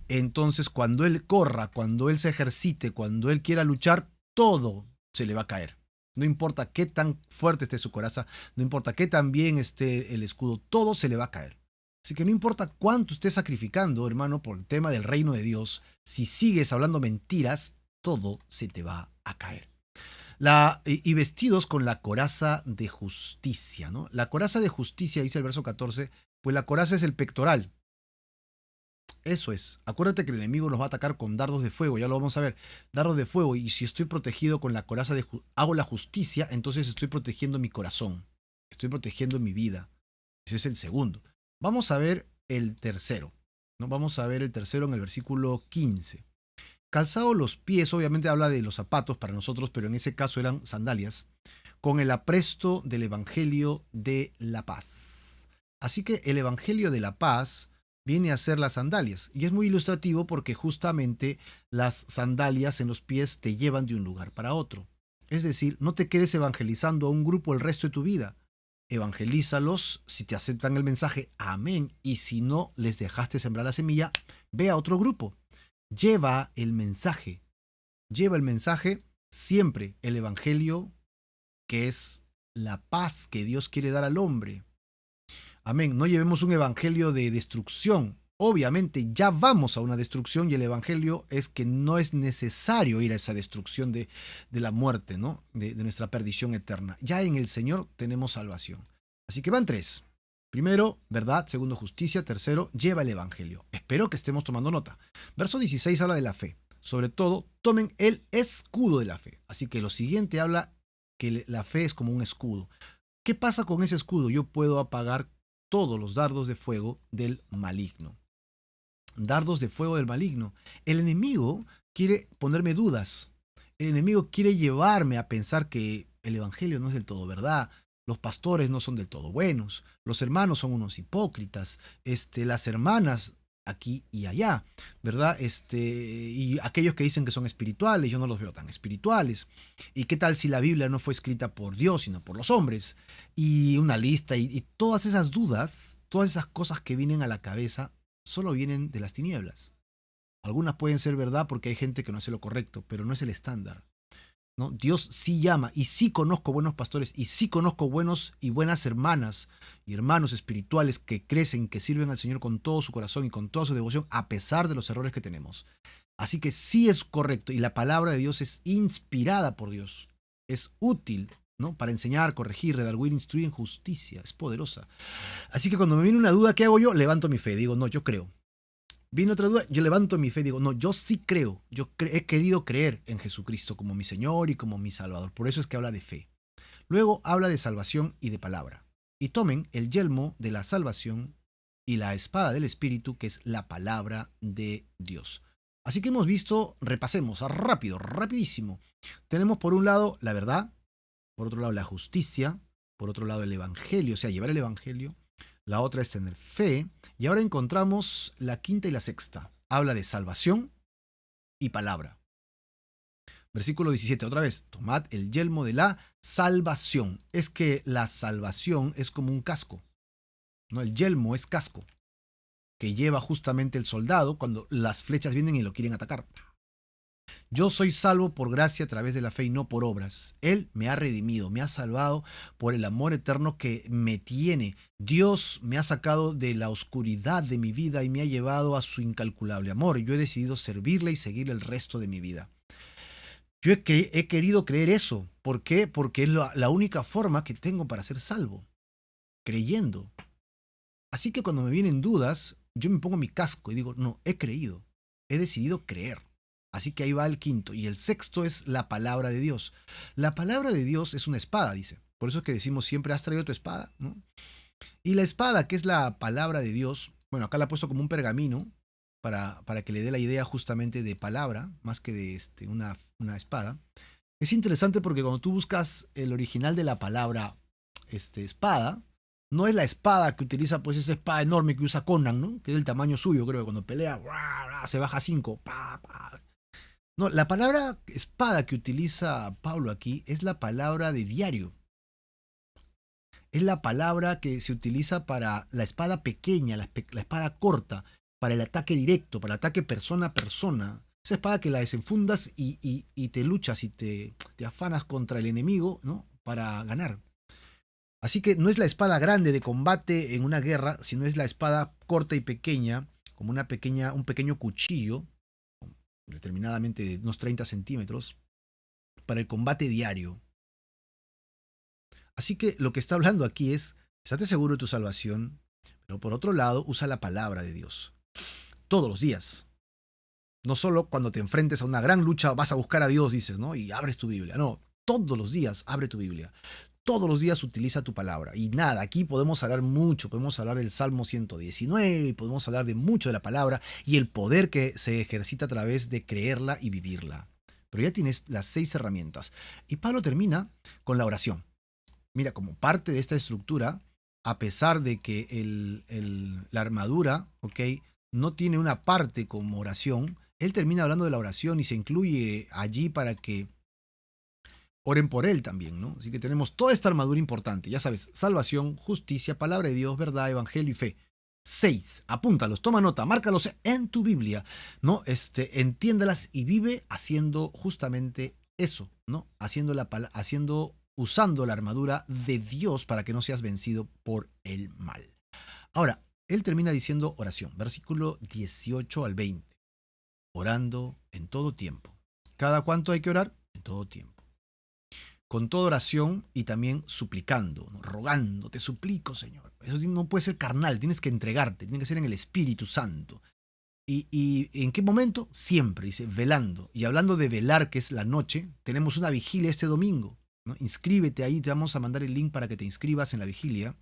[SPEAKER 1] entonces cuando él corra, cuando él se ejercite, cuando él quiera luchar, todo se le va a caer. No importa qué tan fuerte esté su coraza, no importa qué tan bien esté el escudo, todo se le va a caer. Así que no importa cuánto estés sacrificando, hermano, por el tema del reino de Dios, si sigues hablando mentiras, todo se te va a caer. Y vestidos con la coraza de justicia, ¿no? La coraza de justicia, dice el verso 14, pues la coraza es el pectoral. Eso es. Acuérdate que el enemigo nos va a atacar con dardos de fuego, ya lo vamos a ver. Dardos de fuego, y si estoy protegido con la coraza hago la justicia, entonces estoy protegiendo mi corazón. Estoy protegiendo mi vida. Ese es el segundo. Vamos a ver el tercero, ¿no? Vamos a ver el tercero en el versículo 15. Calzado los pies, obviamente habla de los zapatos para nosotros, pero en ese caso eran sandalias, con el apresto del Evangelio de la paz. Así que el Evangelio de la paz viene a ser las sandalias. Y es muy ilustrativo porque justamente las sandalias en los pies te llevan de un lugar para otro. Es decir, no te quedes evangelizando a un grupo el resto de tu vida. Evangelízalos, si te aceptan el mensaje, amén. Y si no les dejaste sembrar la semilla, ve a otro grupo. Lleva el mensaje. Lleva el mensaje siempre, el Evangelio, que es la paz que Dios quiere dar al hombre. Amén. No llevemos un evangelio de destrucción. Obviamente ya vamos a una destrucción y el evangelio es que no es necesario ir a esa destrucción de la muerte, ¿no? De nuestra perdición eterna. Ya en el Señor tenemos salvación. Así que van tres. Primero, verdad. Segundo, justicia. Tercero, lleva el evangelio. Espero que estemos tomando nota. Verso 16 habla de la fe. Sobre todo, tomen el escudo de la fe. Así que lo siguiente habla que la fe es como un escudo. ¿Qué pasa con ese escudo? Yo puedo apagar todos los dardos de fuego del maligno. Dardos de fuego del maligno. El enemigo quiere ponerme dudas. El enemigo quiere llevarme a pensar que el evangelio no es del todo verdad. Los pastores no son del todo buenos. Los hermanos son unos hipócritas. Las hermanas aquí y allá, ¿verdad? Y aquellos que dicen que son espirituales, yo no los veo tan espirituales. ¿Y qué tal si la Biblia no fue escrita por Dios, sino por los hombres? Y una lista, y todas esas dudas, todas esas cosas que vienen a la cabeza, solo vienen de las tinieblas. Algunas pueden ser verdad porque hay gente que no hace lo correcto, pero no es el estándar, ¿no? Dios sí llama, y sí conozco buenos pastores, y sí conozco buenos y buenas hermanas y hermanos espirituales que crecen, que sirven al Señor con todo su corazón y con toda su devoción, a pesar de los errores que tenemos. Así que sí es correcto, y la palabra de Dios es inspirada por Dios. Es útil, ¿no? Para enseñar, corregir, redarguir, instruir en justicia. Es poderosa. Así que cuando me viene una duda, ¿qué hago yo? Levanto mi fe. Digo, no, yo creo. Viene otra duda, yo levanto mi fe y digo, no, yo sí creo, he querido creer en Jesucristo como mi Señor y como mi Salvador. Por eso es que habla de fe. Luego habla de salvación y de palabra. Y tomen el yelmo de la salvación y la espada del Espíritu, que es la palabra de Dios. Así que hemos visto, repasemos rápido, rapidísimo. Tenemos por un lado la verdad, por otro lado la justicia, por otro lado el Evangelio, o sea, llevar el Evangelio. La otra es tener fe. Y ahora encontramos la quinta y la sexta. Habla de salvación y palabra. Versículo 17, otra vez. Tomad el yelmo de la salvación. Es que la salvación es como un casco, ¿no? El yelmo es casco que lleva justamente el soldado cuando las flechas vienen y lo quieren atacar. Yo soy salvo por gracia a través de la fe y no por obras. Él me ha redimido, me ha salvado por el amor eterno que me tiene. Dios me ha sacado de la oscuridad de mi vida y me ha llevado a su incalculable amor. Yo he decidido servirle y seguirle el resto de mi vida. Yo he querido creer eso. ¿Por qué? Porque es la única forma que tengo para ser salvo. Creyendo. Así que cuando me vienen dudas, yo me pongo mi casco y digo, no, he creído. He decidido creer. Así que ahí va el quinto. Y el sexto es la palabra de Dios. La palabra de Dios es una espada, dice. Por eso es que decimos siempre, ¿has traído tu espada? ¿No? Y la espada, que es la palabra de Dios, bueno, acá la he puesto como un pergamino para que le dé la idea justamente de palabra, más que de una espada. Es interesante porque cuando tú buscas el original de la palabra espada, No es la espada que utiliza, pues esa espada enorme que usa Conan, ¿no? Que es del tamaño suyo, creo que cuando pelea, se baja 5. No, la palabra espada que utiliza Pablo aquí es la palabra de diario. Es la palabra que se utiliza para la espada pequeña, la espada corta, para el ataque directo, para el ataque persona a persona. Esa espada que la desenfundas y te luchas y te afanas contra el enemigo, ¿no? Para ganar. Así que no es la espada grande de combate en una guerra, sino es la espada corta y pequeña, como un pequeño cuchillo, determinadamente de unos 30 centímetros, para el combate diario. Así que lo que está hablando aquí es, estate seguro de tu salvación, pero por otro lado, usa la palabra de Dios. Todos los días. No solo cuando te enfrentes a una gran lucha vas a buscar a Dios, dices, ¿no? Y abres tu Biblia. No, todos los días abre tu Biblia. Todos los días utiliza tu palabra. Y nada, aquí podemos hablar mucho, podemos hablar del Salmo 119, podemos hablar de mucho de la palabra y el poder que se ejercita a través de creerla y vivirla. Pero ya tienes las 6 herramientas. Y Pablo termina con la oración. Mira, como parte de esta estructura, a pesar de que la armadura, ¿ok? No tiene una parte como oración, él termina hablando de la oración y se incluye allí para que oren por él también, ¿no? Así que tenemos toda esta armadura importante, ya sabes, salvación, justicia, palabra de Dios, verdad, evangelio y fe. 6, apúntalos, toma nota, márcalos en tu Biblia, ¿no? Entiéndalas y vive haciendo justamente eso, ¿no? Usando la armadura de Dios para que no seas vencido por el mal. Ahora, él termina diciendo oración, versículo 18 al 20. Orando en todo tiempo. ¿Cada cuánto hay que orar? En todo tiempo. Con toda oración y también suplicando, ¿no? Rogando, te suplico, Señor. Eso no puede ser carnal, tienes que entregarte, tiene que ser en el Espíritu Santo. ¿Y en qué momento? Siempre, dice, velando. Y hablando de velar, que es la noche, tenemos una vigilia este domingo, ¿no? Inscríbete ahí, te vamos a mandar el link para que te inscribas en la vigilia.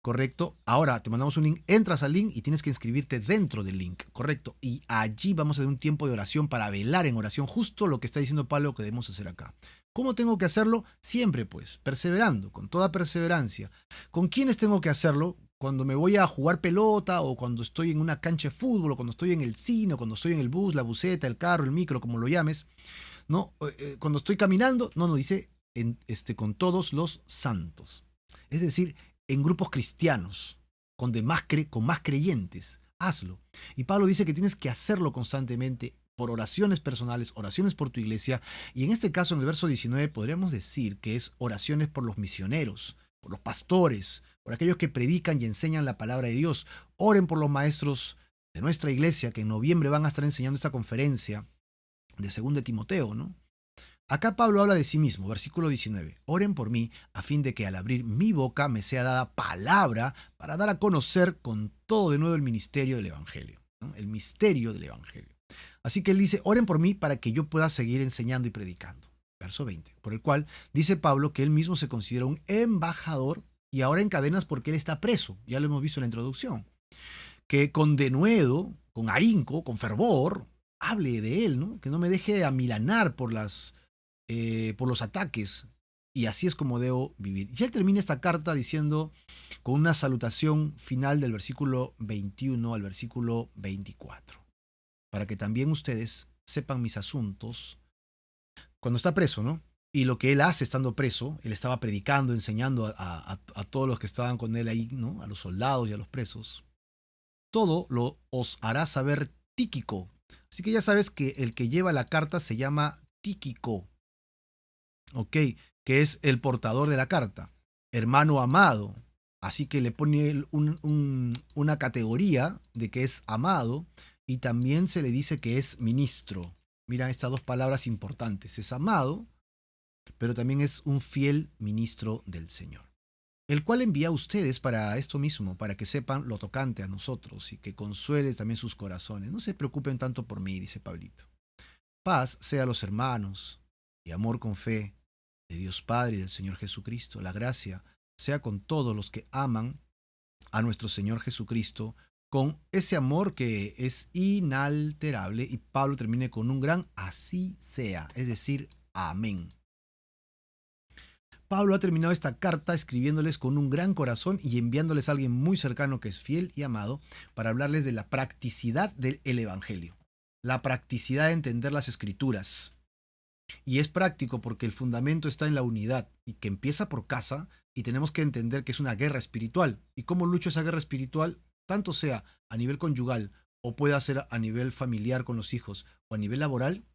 [SPEAKER 1] Correcto. Ahora te mandamos un link, entras al link y tienes que inscribirte dentro del link. Correcto. Y allí vamos a tener un tiempo de oración para velar en oración, justo lo que está diciendo Pablo que debemos hacer acá. ¿Cómo tengo que hacerlo? Siempre pues, perseverando, con toda perseverancia. ¿Con quiénes tengo que hacerlo? Cuando me voy a jugar pelota o cuando estoy en una cancha de fútbol o cuando estoy en el cine o cuando estoy en el bus, la buseta, el carro, el micro, como lo llames. No, cuando estoy caminando, no, dice con todos los santos. Es decir, en grupos cristianos, con más creyentes. Hazlo. Y Pablo dice que tienes que hacerlo constantemente por oraciones personales, oraciones por tu iglesia. Y en este caso, en el verso 19, podríamos decir que es oraciones por los misioneros, por los pastores, por aquellos que predican y enseñan la palabra de Dios. Oren por los maestros de nuestra iglesia que en noviembre van a estar enseñando esta conferencia de 2 de Timoteo, ¿no? Acá Pablo habla de sí mismo, versículo 19. Oren por mí a fin de que al abrir mi boca me sea dada palabra para dar a conocer con todo de nuevo el ministerio del Evangelio, ¿no? El misterio del Evangelio. Así que él dice, oren por mí para que yo pueda seguir enseñando y predicando. Verso 20, por el cual dice Pablo que él mismo se considera un embajador y ahora en cadenas porque él está preso. Ya lo hemos visto en la introducción. Que con denuedo, con ahínco, con fervor, hable de él, ¿no? Que no me deje amilanar por los ataques. Y así es como debo vivir. Y él termina esta carta diciendo con una salutación final del versículo 21 al versículo 24. Para que también ustedes sepan mis asuntos cuando está preso, ¿no? Y lo que él hace estando preso, él estaba predicando, enseñando a todos los que estaban con él ahí, ¿no? A los soldados y a los presos. Todo lo os hará saber Tíquico. Así que ya sabes que el que lleva la carta se llama Tíquico. ¿Ok? Que es el portador de la carta. Hermano amado. Así que le pone una categoría de que es amado y también se le dice que es ministro. Mira estas dos palabras importantes. Es amado, pero también es un fiel ministro del Señor. El cual envía a ustedes para esto mismo, para que sepan lo tocante a nosotros y que consuele también sus corazones. No se preocupen tanto por mí, dice Pablito. Paz sea a los hermanos y amor con fe de Dios Padre y del Señor Jesucristo. La gracia sea con todos los que aman a nuestro Señor Jesucristo, con ese amor que es inalterable. Y Pablo termina con un gran así sea, es decir, amén. Pablo ha terminado esta carta escribiéndoles con un gran corazón y enviándoles a alguien muy cercano que es fiel y amado para hablarles de la practicidad del Evangelio, la practicidad de entender las Escrituras. Y es práctico porque el fundamento está en la unidad y que empieza por casa y tenemos que entender que es una guerra espiritual. ¿Y cómo lucho esa guerra espiritual? Tanto sea a nivel conyugal o pueda ser a nivel familiar con los hijos o a nivel laboral,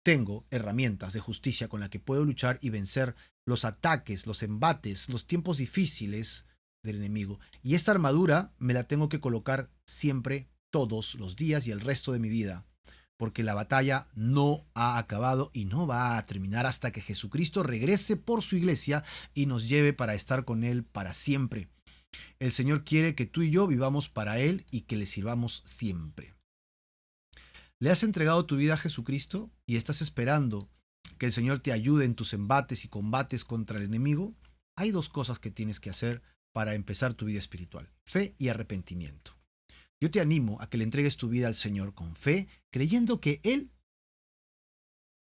[SPEAKER 1] tengo herramientas de justicia con las que puedo luchar y vencer los ataques, los embates, los tiempos difíciles del enemigo. Y esta armadura me la tengo que colocar siempre, todos los días y el resto de mi vida, porque la batalla no ha acabado y no va a terminar hasta que Jesucristo regrese por su iglesia y nos lleve para estar con Él para siempre. El Señor quiere que tú y yo vivamos para Él y que le sirvamos siempre. ¿Le has entregado tu vida a Jesucristo y estás esperando que el Señor te ayude en tus embates y combates contra el enemigo? Hay dos cosas que tienes que hacer para empezar tu vida espiritual: fe y arrepentimiento. Yo te animo a que le entregues tu vida al Señor con fe, creyendo que Él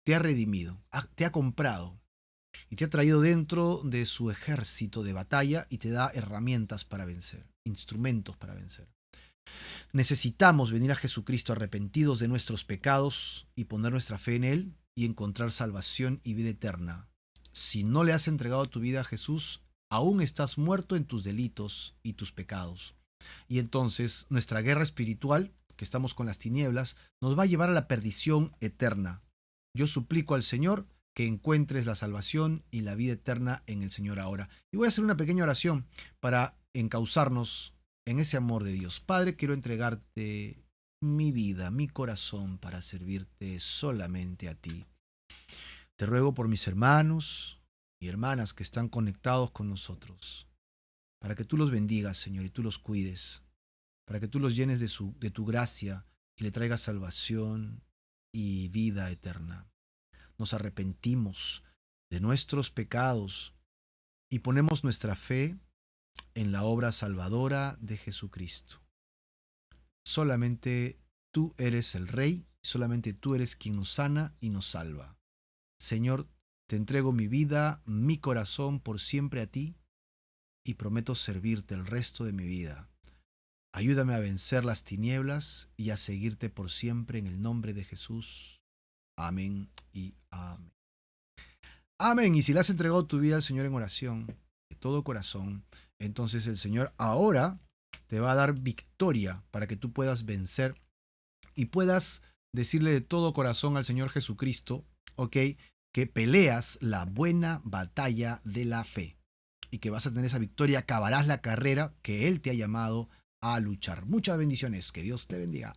[SPEAKER 1] te ha redimido, te ha comprado y te ha traído dentro de su ejército de batalla y te da herramientas para vencer, instrumentos para vencer. Necesitamos venir a Jesucristo arrepentidos de nuestros pecados y poner nuestra fe en Él y encontrar salvación y vida eterna. Si no le has entregado tu vida a Jesús, aún estás muerto en tus delitos y tus pecados. Y entonces nuestra guerra espiritual, que estamos con las tinieblas, nos va a llevar a la perdición eterna. Yo suplico al Señor que encuentres la salvación y la vida eterna en el Señor ahora. Y voy a hacer una pequeña oración para encauzarnos en ese amor de Dios. Padre, quiero entregarte mi vida, mi corazón para servirte solamente a ti. Te ruego por mis hermanos y hermanas que están conectados con nosotros, para que tú los bendigas, Señor, y tú los cuides, para que tú los llenes de tu gracia y le traigas salvación y vida eterna. Nos arrepentimos de nuestros pecados y ponemos nuestra fe en la obra salvadora de Jesucristo. Solamente tú eres el Rey, solamente tú eres quien nos sana y nos salva. Señor, te entrego mi vida, mi corazón por siempre a ti y prometo servirte el resto de mi vida. Ayúdame a vencer las tinieblas y a seguirte por siempre en el nombre de Jesús. Amén y amén. Amén. Y si le has entregado tu vida al Señor en oración, de todo corazón, entonces el Señor ahora te va a dar victoria para que tú puedas vencer y puedas decirle de todo corazón al Señor Jesucristo, ¿ok?, que peleas la buena batalla de la fe y que vas a tener esa victoria, acabarás la carrera que Él te ha llamado a luchar. Muchas bendiciones, que Dios te bendiga.